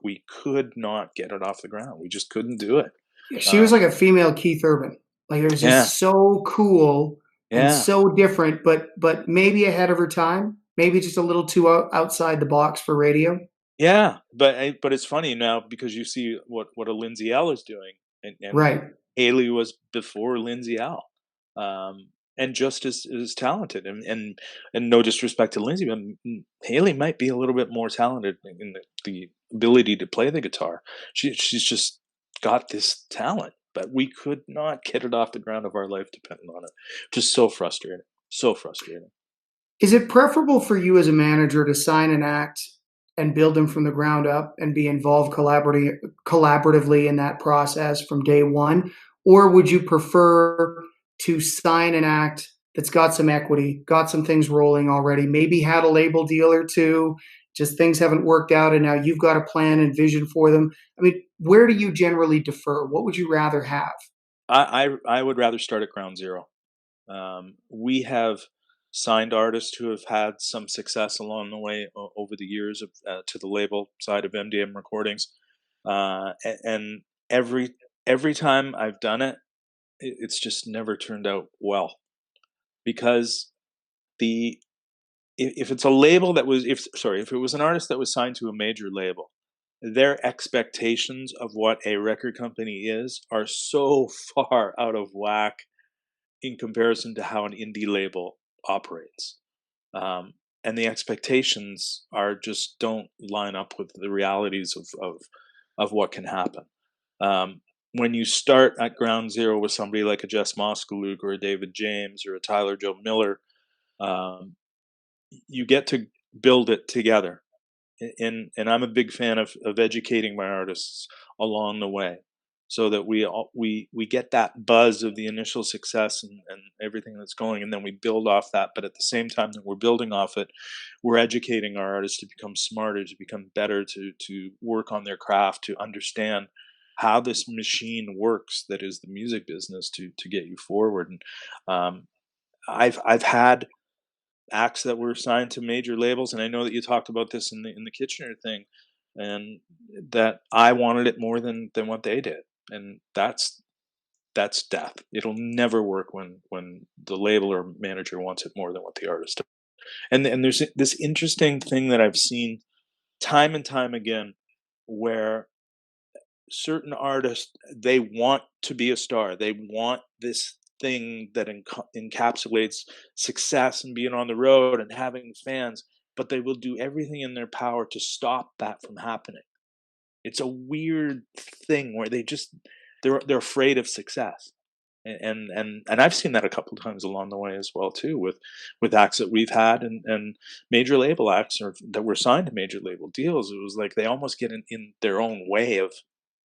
we could not get it off the ground. We just couldn't do it. She was like a female Keith Urban. Like, it was Yeah, just so cool and yeah. so different, but maybe ahead of her time. Maybe just a little too outside the box for radio. Yeah, but it's funny now because you see what a Lindsay L is doing, and Right. Haley was before Lindsay L, and just as talented, and no disrespect to Lindsay, but Haley might be a little bit more talented in the ability to play the guitar. She's just got this talent, but we could not get it off the ground of our life dependent on it. Just so frustrating, so frustrating. Is it preferable for you as a manager to sign an act and build them from the ground up and be involved collaboratively in that process from day one? Or would you prefer to sign an act that's got some equity, got some things rolling already, maybe had a label deal or two, just things haven't worked out and now you've got a plan and vision for them? I mean, where do you generally defer? What would you rather have? I would rather start at ground zero. We have signed artists who have had some success along the way over the years to the label side of MDM Recordings, and every time I've done it, it's just never turned out well because the if it's a label that was if it was an artist that was signed to a major label, their expectations of what a record company is are so far out of whack in comparison to how an indie label operates. And the expectations are just don't line up with the realities of what can happen. When you start at ground zero with somebody like a Jess Moskaluk or a David James or a Tyler Joe Miller, um, you get to build it together. And I'm a big fan of educating my artists along the way, so that we get that buzz of the initial success and everything that's going, and then we build off that. But at the same time that we're building off it, we're educating our artists to become smarter, to become better, to work on their craft, to understand how this machine works that is the music business to get you forward. And I've had acts that were signed to major labels, and I know that you talked about this in the Kitchener thing, and that I wanted it more than what they did, and that's death. It'll never work when the label or manager wants it more than what the artist does. And there's this interesting thing that I've seen time and time again, where certain artists, they want to be a star. They want this thing that encapsulates success and being on the road and having fans, but they will do everything in their power to stop that from happening. It's a weird thing where they're afraid of success. And I've seen that a couple of times along the way as well too, with acts that we've had and major label acts or that were signed to major label deals. It was like they almost get in their own way of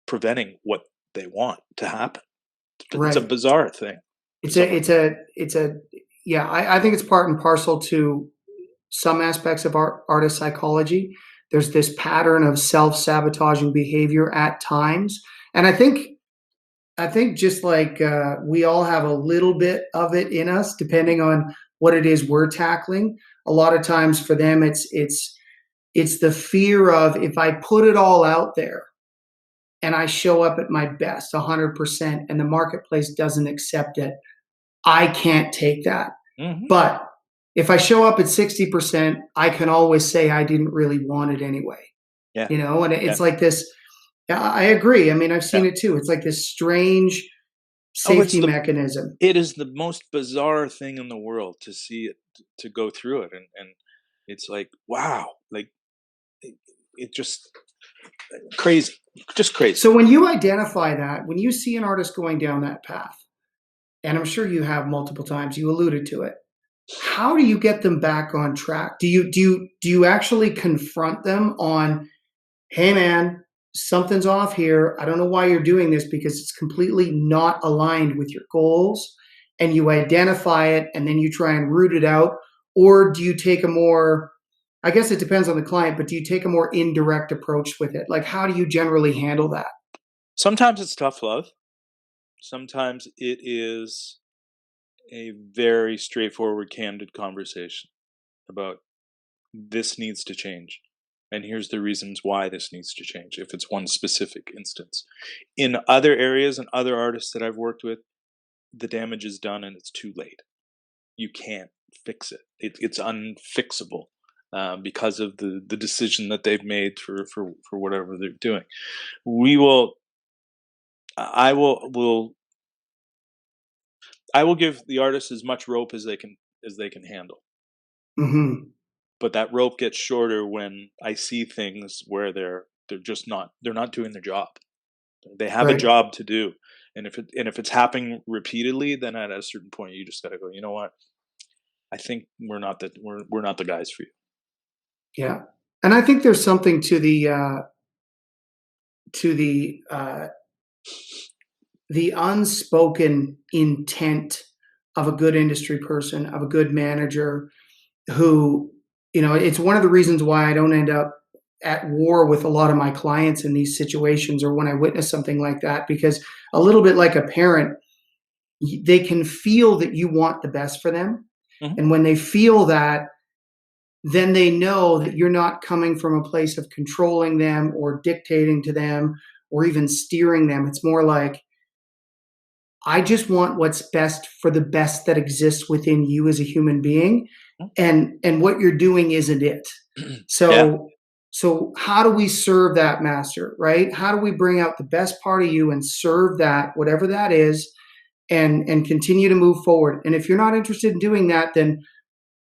preventing what they want to happen. It's a Right. bizarre thing. It's Bizarre. a yeah, I think it's part and parcel to some aspects of artist psychology. There's this pattern of self-sabotaging behavior at times. And I think just like we all have a little bit of it in us, depending on what it is we're tackling. A lot of times for them, it's the fear of, if I put it all out there and I show up at my best 100% and the marketplace doesn't accept it, I can't take that. Hmm. But if I show up at 60%, I can always say I didn't really want it anyway. Yeah. And Yeah. it's like this. I agree. I mean, I've Yeah. seen it too. It's like this strange Oh, it's safety mechanism. it is the most bizarre thing in the world to see it, to go through it, and it's like, wow, like it just crazy, just crazy. So when you identify that, when you see an artist going down that path, and I'm sure you have multiple times, you alluded to it. How do you get them back on track? Do you actually confront them on, hey man, something's off here. I don't know why you're doing this because it's completely not aligned with your goals. and you identify it and then you try and root it out? Or do you take a more, I guess it depends on the client, but do you take a more indirect approach with it? Like, how do you generally handle that? Sometimes it's tough love. Sometimes it is a very straightforward, candid conversation about this needs to change. And here's the reasons why this needs to change, if it's one specific instance. In other areas and other artists that I've worked with, the damage is done and it's too late. You can't fix it. It's unfixable because of the decision that they've made for whatever they're doing. We will, I will give the artist as much rope as they can handle. Hmm. But that rope gets shorter when I see things where they're not doing their job. They have a Right. job to do, and if it's happening repeatedly, then at a certain point you just got to go. You know what? I think we're not the guys for you. Yeah. And I think there's something to the unspoken intent of a good industry person, of a good manager who, it's one of the reasons why I don't end up at war with a lot of my clients in these situations or when I witness something like that, because a little bit like a parent, they can feel that you want the best for them. Mhm. And when they feel that, then they know that you're not coming from a place of controlling them or dictating to them or even steering them. It's more like, I just want what's best for the best that exists within you as a human being, and what you're doing isn't it. Yeah, So how do we serve that master, right? How do we bring out the best part of you and serve that, whatever that is, and continue to move forward? And if you're not interested in doing that, then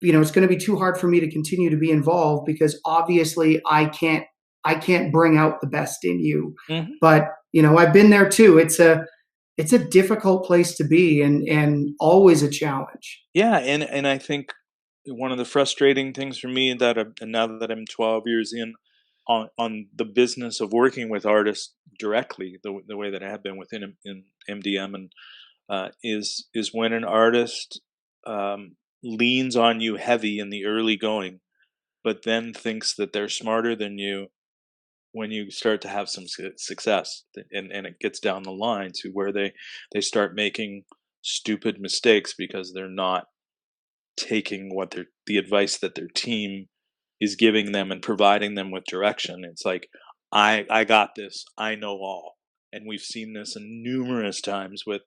it's going to be too hard for me to continue to be involved, because obviously I can't bring out the best in you. mhm. But I've been there too. It's a difficult place to be, and always a challenge. Yeah, and I think one of the frustrating things for me and now that I'm 12 years in on the business of working with artists directly, the way that I have been within in MDM, and is when an artist leans on you heavy in the early going, but then thinks that they're smarter than you when you start to have some success, and it gets down the line to where they start making stupid mistakes because they're not taking the advice that their team is giving them and providing them with direction. It's like, I got this. I know all. And we've seen this numerous times with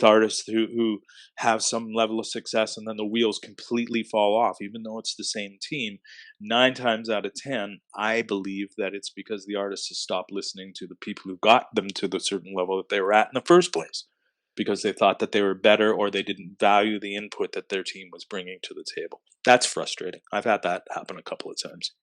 artists who have some level of success and then the wheels completely fall off, even though it's the same team. 9 times out of 10, I believe that it's because the artist has stopped listening to the people who got them to the certain level that they were at in the first place, because they thought that they were better or they didn't value the input that their team was bringing to the table. That's frustrating. I've had that happen a couple of times.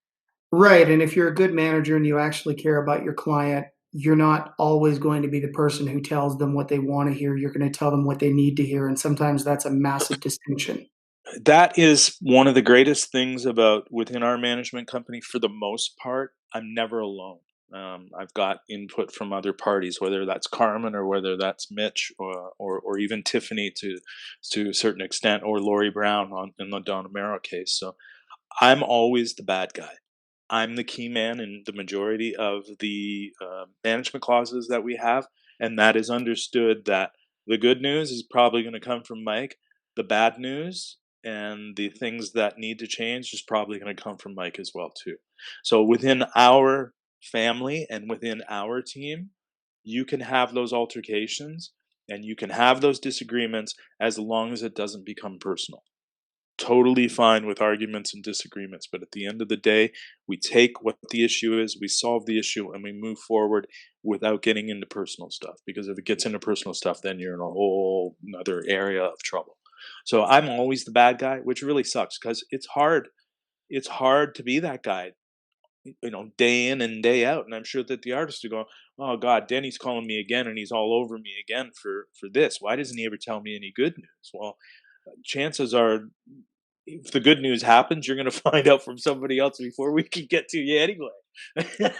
Right. And if you're a good manager and you actually care about your client, you're not always going to be the person who tells them what they want to hear. You're going to tell them what they need to hear. And sometimes that's a massive distinction. That is one of the greatest things about within our management company. For the most part, I'm never alone. I've got input from other parties, whether that's Carmen or whether that's Mitch or even Tiffany to a certain extent, or Lori Brown in the Don Amaro case. So I'm always the bad guy. I'm the key man in the majority of the management clauses that we have, and that is understood that the good news is probably going to come from Mike. The bad news and the things that need to change is probably going to come from Mike as well too. So within our family and within our team, you can have those altercations and you can have those disagreements as long as it doesn't become personal. Totally fine with arguments and disagreements, but at the end of the day, we take what the issue is, we solve the issue, and we move forward without getting into personal stuff. Because if it gets into personal stuff, then you're in a whole another area of trouble. So I'm always the bad guy, which really sucks because it's hard. It's hard to be that guy, day in and day out. And I'm sure that the artists are going, "Oh God, Denney's calling me again, and he's all over me again for this. Why doesn't he ever tell me any good news?" Well, chances are, if the good news happens, you're going to find out from somebody else before we can get to you anyway.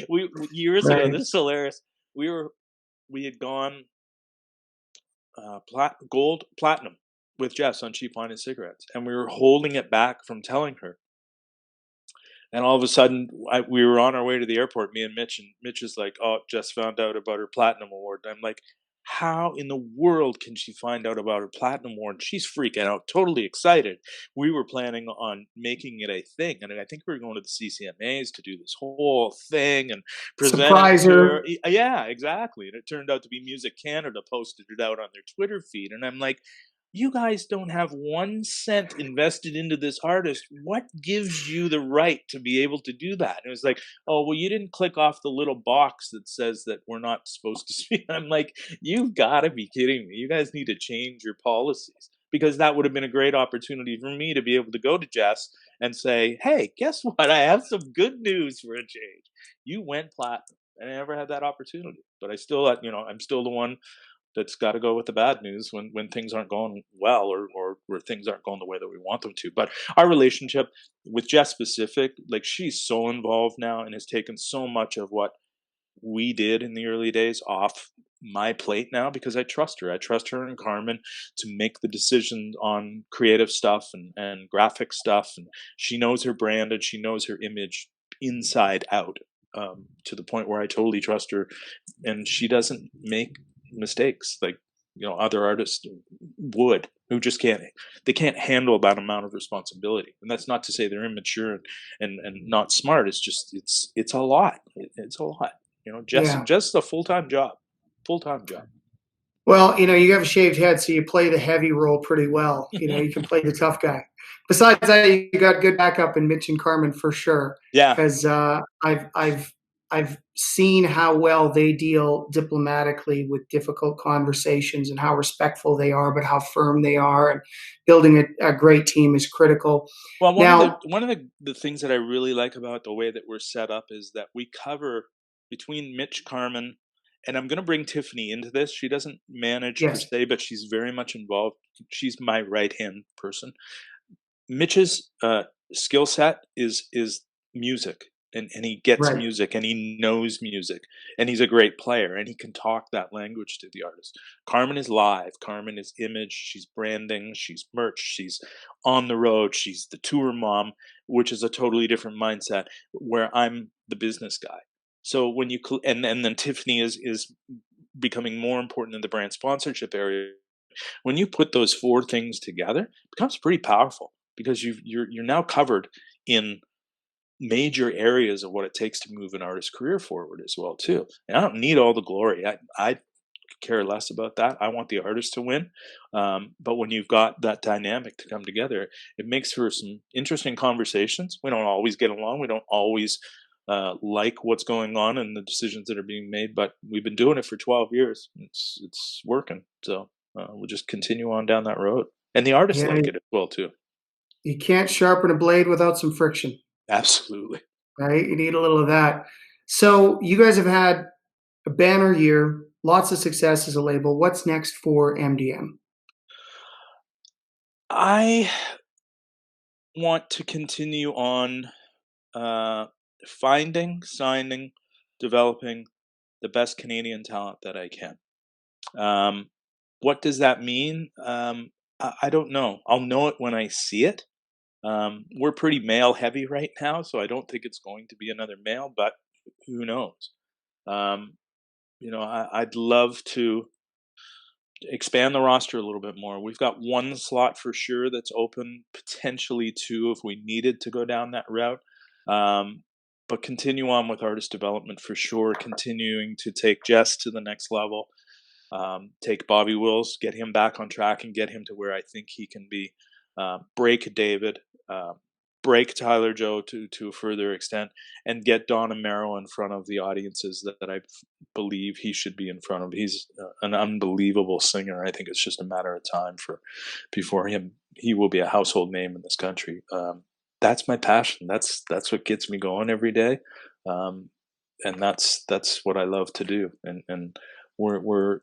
We years ago, Right. this is hilarious. We had gone gold platinum with Jess on Cheap Wine and Cigarettes, and we were holding it back from telling her. And all of a sudden, we were on our way to the airport, me and Mitch, and Mitch is like, "Oh, just found out about her platinum award." And I'm like, "How in the world can she find out about her platinum award?" She's freaking out, totally excited. We were planning on making it a thing, and I think we were going to the CCMAs to do this whole thing and present it to Surpriser. her. Yeah, exactly. And it turned out to be Music Canada posted it out on their Twitter feed, and I'm like, you guys don't have 1 cent invested into this artist. What gives you the right to be able to do that? And it was like, oh, well, you didn't click off the little box that says that we're not supposed to speak. I'm like, you've got to be kidding me. You guys need to change your policies, because that would have been a great opportunity for me to be able to go to Jess and say, hey, guess what? I have some good news for a change. You went platinum. And I never had that opportunity. But I still, I'm still the one that's got to go with the bad news when things aren't going well, or where things aren't going the way that we want them to. But our relationship with Jess specific, like, she's so involved now and has taken so much of what we did in the early days off my plate now, because I trust her. I trust her and Carmen to make the decisions on creative stuff and graphic stuff. And she knows her brand and she knows her image inside out, to the point where I totally trust her, and she doesn't make mistakes like other artists would, who just can't handle that amount of responsibility. And that's not to say they're immature and not smart. It's just it's a lot. It's a lot. Yeah. Just a full-time job. Full-time job. Well, you have a shaved head, so you play the heavy role pretty well. You can play the tough guy. Besides that, you got good backup in Mitch and Carmen for sure. Yeah. Because I've seen how well they deal diplomatically with difficult conversations and how respectful they are, but how firm they are. And building a great team is critical. Well, Now, one of the things that I really like about the way that we're set up is that we cover between Mitch, Carmen, and I'm going to bring Tiffany into this. She doesn't manage per yes, se, but she's very much involved. She's my right hand person. Mitch's skill set is music, and he gets right. music, and he knows music, and he's a great player, and he can talk that language to the artist. Carmen is live. Carmen is image. She's branding. She's merch. She's on the road. She's the tour mom, which is a totally different mindset. Where I'm the business guy. So when you and then Tiffany is becoming more important in the brand sponsorship area. When you put those four things together, it becomes pretty powerful, because you're now covered in major areas of what it takes to move an artist's career forward as well too. And I don't need all the glory. I care less about that. I want the artist to win. But when you've got that dynamic to come together, it makes for some interesting conversations. We don't always get along. We don't always like what's going on and the decisions that are being made. But we've been doing it for 12 years. It's working. So we'll just continue on down that road. And the artists Yeah, like it as well too. you can't sharpen a blade without some friction, Absolutely. right? You need a little of that. So you guys have had a banner year, lots of success as a label. What's next for MDM? I want to continue on finding, signing, developing the best Canadian talent that I can. What does that mean? I don't know. I'll know it when I see it. We're pretty male heavy right now, so I don't think it's going to be another male, but who knows? Um, I'd love to expand the roster a little bit more. We've got one slot for sure that's open, potentially two if we needed to go down that route. But continue on with artist development for sure, continuing to take Jess to the next level, take Bobby Wills, get him back on track and get him to where I think he can be. Break David, break Tyler Joe to a further extent, and get Don Amaro in front of the audiences that I believe he should be in front of. He's an unbelievable singer. I think it's just a matter of time before he will be a household name in this country. That's my passion. That's what gets me going every day, and that's what I love to do. And we're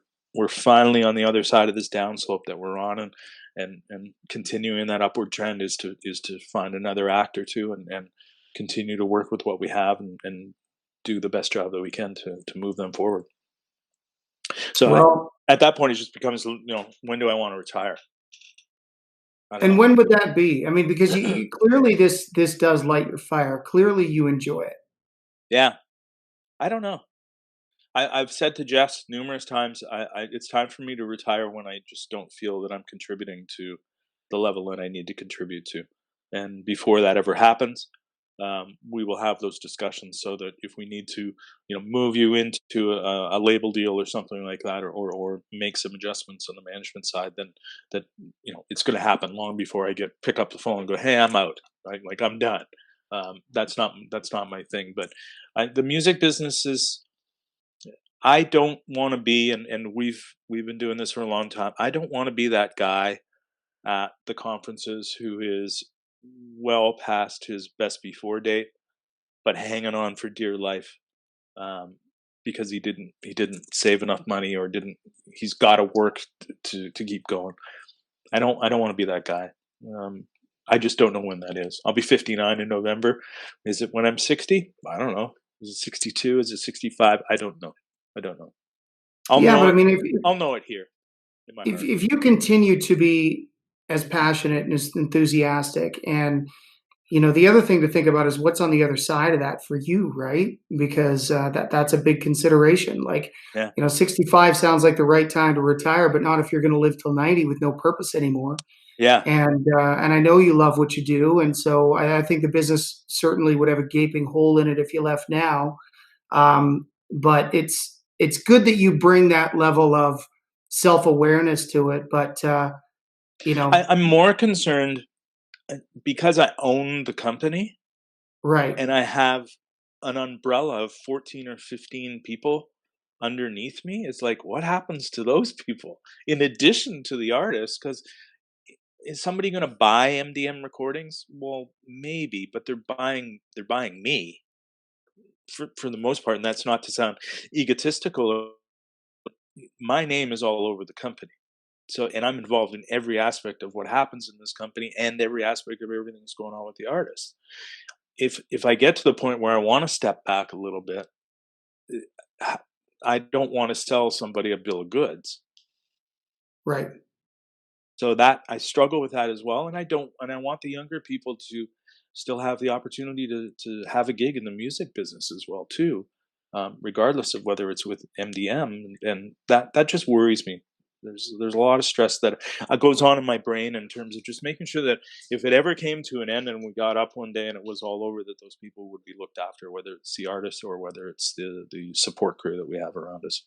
finally on the other side of this downslope that we're on, and continuing that upward trend is to find another act or two and continue to work with what we have and do the best job that we can to move them forward. So Well, at that point, it just becomes, when do I want to retire? I don't and know. when would that be? I mean, because you clearly this does light your fire. Clearly, you enjoy it. Yeah, I don't know. I've said to Jess numerous times, it's time for me to retire when I just don't feel that I'm contributing to the level that I need to contribute to. And before that ever happens, we will have those discussions so that if we need to, move you into a label deal or something like that, or make some adjustments on the management side, then that it's going to happen long before I pick up the phone and go, hey, I'm out, right? Like I'm done. That's not my thing. But the music business is. I don't wanna be, and we've been doing this for a long time. I don't wanna be that guy at the conferences who is well past his best before date, but hanging on for dear life, um, because he didn't save enough money or didn't he's gotta work to keep going. I don't wanna be that guy. Um, I just don't know when that is. I'll be 59 in November. Is it when I'm 60? I don't know. Is it 62? Is it 65? I don't know. I don't know. I'll Yeah, know but I it mean, I'll know it here in my heart. if you continue to be as passionate and as enthusiastic, and the other thing to think about is what's on the other side of that for you, right? Because that's a big consideration. Like, Yeah. 65 sounds like the right time to retire, but not if you're going to live till 90 with no purpose anymore. Yeah. And I know you love what you do, and so I think the business certainly would have a gaping hole in it if you left now. But it's good that you bring that level of self awareness to it. But you know, I'm more concerned, because I own the company right, and I have an umbrella of 14 or 15 people underneath me. It's like, what happens to those people in addition to the artists? Because is somebody gonna buy MDM recordings? Well, maybe, but they're buying me for the most part, and that's not to sound egotistical. My name is all over the company. So, and I'm involved in every aspect of what happens in this company and every aspect of everything that's going on with the artist. If I get to the point where I want to step back a little bit, uh, I don't want to sell somebody a bill of goods. right. So that I struggle with that as well, and I want the younger people to still have the opportunity to have a gig in the music business as well too, regardless of whether it's with MDM, and that just worries me. There's a lot of stress that goes on in my brain in terms of just making sure that if it ever came to an end and we got up one day and it was all over, that those people would be looked after, whether it's the artist or whether it's the support crew that we have around us.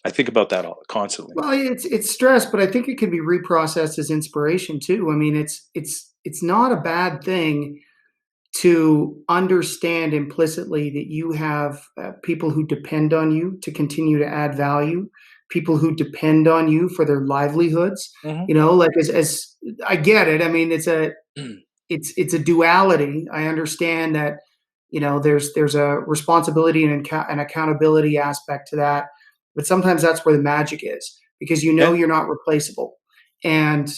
I think about that all constantly. Well, it's stress, but I think it can be reprocessed as inspiration too. I mean, it's not a bad thing to understand implicitly that you have people who depend on you to continue to add value, people who depend on you for their livelihoods. Hmm. Like as I get it. I mean, it's a duality. I understand that there's a responsibility and an accountability aspect to that, but sometimes that's where the magic is because Yeah. you're not replaceable, and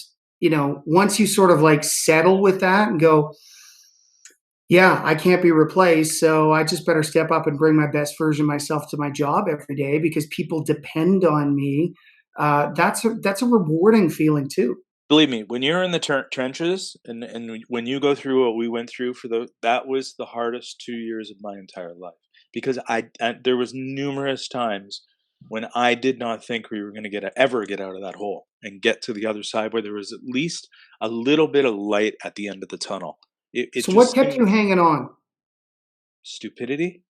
once you sort of like settle with that and go, yeah, I can't be replaced, so I just better step up and bring my best version of myself to my job every day because people depend on me. That's a rewarding feeling too. Believe me, when you're in the trenches and when you go through what we went through that was the hardest 2 years of my entire life because there was numerous times when I did not think we were going to ever get out of that hole and get to the other side where there was at least a little bit of light at the end of the tunnel. It So what just kept seemed you hanging on? stupidity.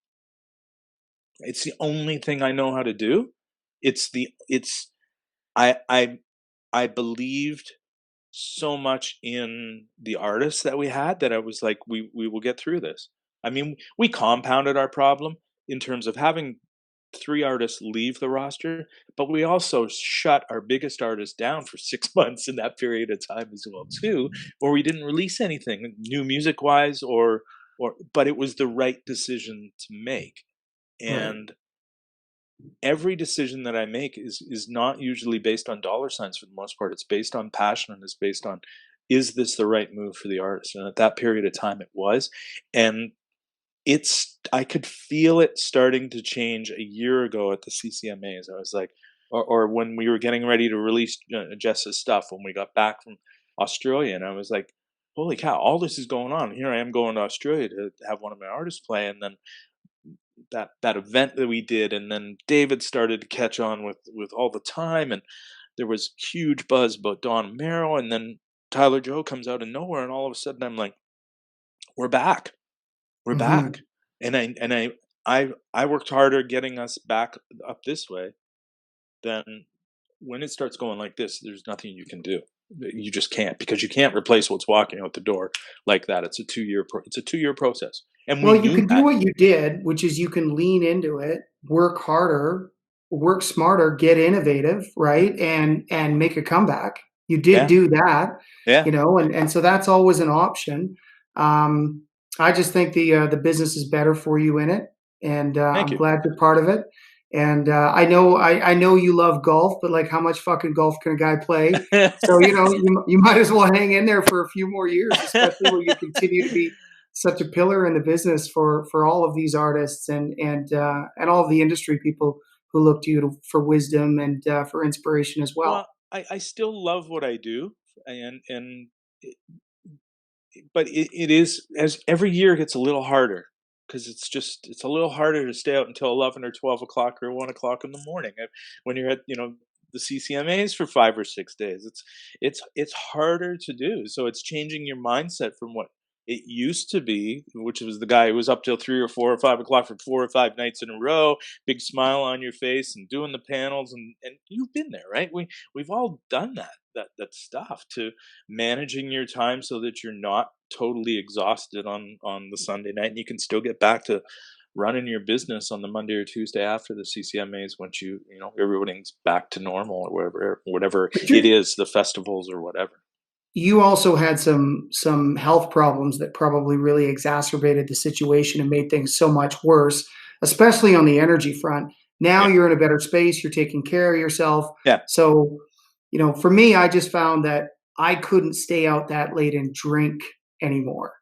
It's the only thing I know how to do. It's I I believed so much in the artists that we had that I was like, we will get through this. I mean, we compounded our problem in terms of having three artists leave the roster, but we also shut our biggest artist down for 6 months in that period of time as well too, where we didn't release anything new music wise or but it was the right decision to make. Right. And every decision that I make is not usually based on dollar signs for the most part. It's based on passion and it's based on, is this the right move for the artist? And at that period of time it was. And I could feel it starting to change a year ago at the CCMAs. I was like, or when we were getting ready to release Jess's stuff when we got back from Australia, and I was like, "Holy cow! All this is going on. Here I am going to Australia to have one of my artists play, and then that event that we did, and then David started to catch on with all the time, and there was huge buzz about Don Merrill, and then Tyler Joe comes out of nowhere, and all of a sudden I'm like, we're back, we're Hmm. back, and I worked harder getting us back up this way than when it starts going like this. There's nothing you can do. You just can't, because you can't replace what's walking out the door like that. It's a 2 year process, and we Well, you knew can do that. what you did, which is you can lean into it, work harder, work smarter, get innovative, right? And make a comeback. You did Yeah, do that, yeah. and so that's always an option. Um, I just think the business is better for you in it, and Thank I'm you. glad you're part of it. And I know you love golf, but like, how much fucking golf can a guy play? So you might as well hang in there for a few more years, especially when you continue to be such a pillar in the business for all of these artists and all of the industry people who look to you for wisdom and for inspiration as well. Well, I still love what I do, and it, but it is, as every year gets a little harder, because it's a little harder to stay out until 11 or 12 o'clock or 1 o'clock in the morning when you're at the CCMAs for 5 or 6 days. It's harder to do, so it's changing your mindset from what it used to be, which was the guy who was up till 3 or 4 or 5 o'clock for 4 or 5 nights in a row, big smile on your face, and doing the panels, and you've been there, right? We've all done that stuff, to managing your time so that you're not totally exhausted on the Sunday night, and you can still get back to running your business on the Monday or Tuesday after the CCMAs, once everything's back to normal, or whatever But it is, the festivals or whatever. you also had some health problems that probably really exacerbated the situation and made things so much worse, especially on the energy front. Now Yeah, you're in a better space, you're taking care of yourself. yeah, So, for me, I just found that I couldn't stay out that late and drink anymore.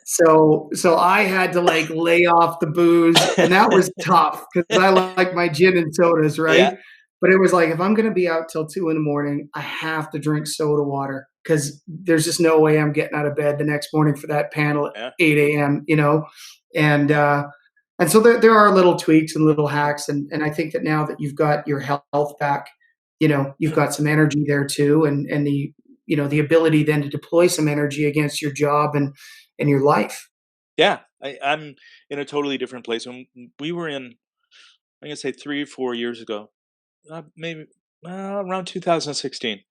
So I had to like lay off the booze, and that was tough because I like my gin and sodas, right? yeah, But it was like, if I'm going to be out till 2 in the morning, I have to drink soda water because there's just no way I'm getting out of bed the next morning for that panel at yeah, 8 a.m. And yeah. and so there are little tweaks and little hacks, and I think that now that you've got your health back, you've got some energy there too, and the ability then to deploy some energy against your job and your life. Yeah, I'm in a totally different place. When we were in, I'm gonna say 3 or 4 years ago, maybe around 2016,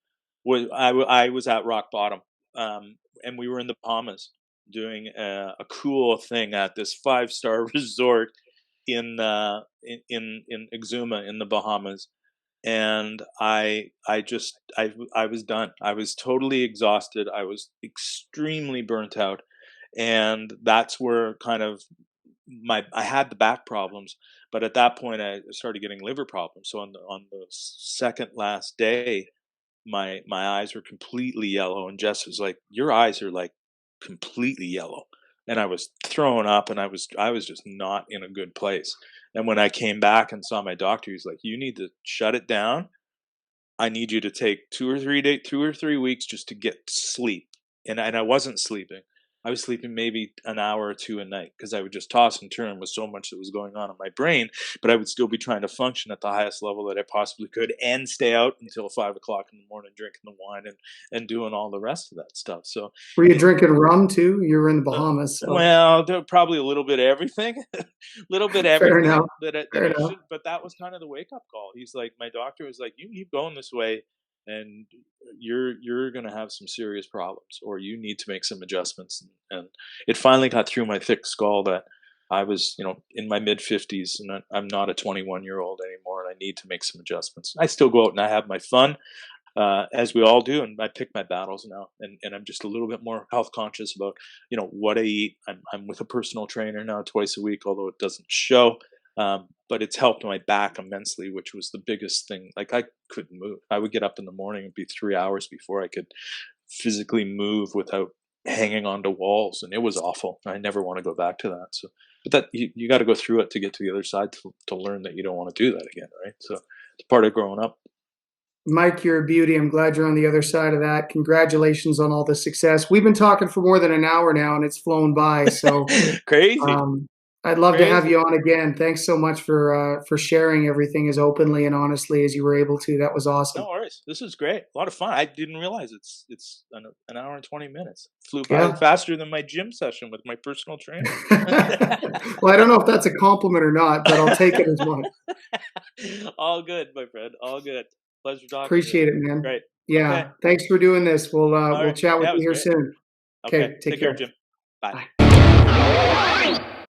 I was at rock bottom, and we were in the Bahamas doing a cool thing at this 5-star resort in Exuma in the Bahamas, and I was done. I was totally exhausted. I was extremely burnt out, and that's where kind of I had the back problems, but at that point I started getting liver problems. So on the second last day, my eyes were completely yellow, and Jess was like, "Your eyes are like completely yellow," and I was throwing up, and I was just not in a good place. And when I came back and saw my doctor, he's like, "You need to shut it down. I need you to take 2 or 3 weeks just to get sleep." And I wasn't sleeping. I was sleeping maybe an hour or two a night, because I would just toss and turn with so much that was going on in my brain, but I would still be trying to function at the highest level that I possibly could, and stay out until 5 o'clock in the morning drinking the wine and doing all the rest of that stuff. So Were you it, drinking rum too? You were in the uh, Bahamas, so well, there probably a little bit of everything, little bit of fair enough. everything that Fair I enough. should. But that was kind of the wake up call. He's like, my doctor was like, "You keep going this way, and you're gonna have some serious problems, or you need to make some adjustments." And it finally got through my thick skull that I was, in my mid 50s, and I'm not a 21-year-old anymore, and I need to make some adjustments. I still go out and I have my fun, as we all do, and I pick my battles now, and I'm just a little bit more health conscious about what I eat. I'm with a personal trainer now twice a week, although it doesn't show. But it's helped my back immensely, which was the biggest thing. Like, I couldn't move. I would get up in the morning and be 3 hours before I could physically move without hanging onto walls, and it was awful. I never want to go back to that. So but that you got to go through it to get to the other side to learn that you don't want to do that again, right? So it's part of growing up. Mike, you're a beauty. I'm glad you're on the other side of that. Congratulations on all the success. We've been talking for more than an hour now, and it's flown by. So Crazy, um, I'd love to have crazy. you on again. Thanks so much for sharing everything as openly and honestly as you were able to. That was awesome. No worries. This is great. A lot of fun. I didn't realize it's an hour and 20 minutes. Flew by Yeah. faster than my gym session with my personal trainer. Well, I don't know if that's a compliment or not, but I'll take it as one. All good, my friend. All good. Pleasure talking to you. Appreciate it, man. Great. Okay. Yeah. Thanks for doing this. All We'll right. chat with Yeah, it you was here great. soon. Okay. Okay. Take Take care, care. Jim. Bye. Bye.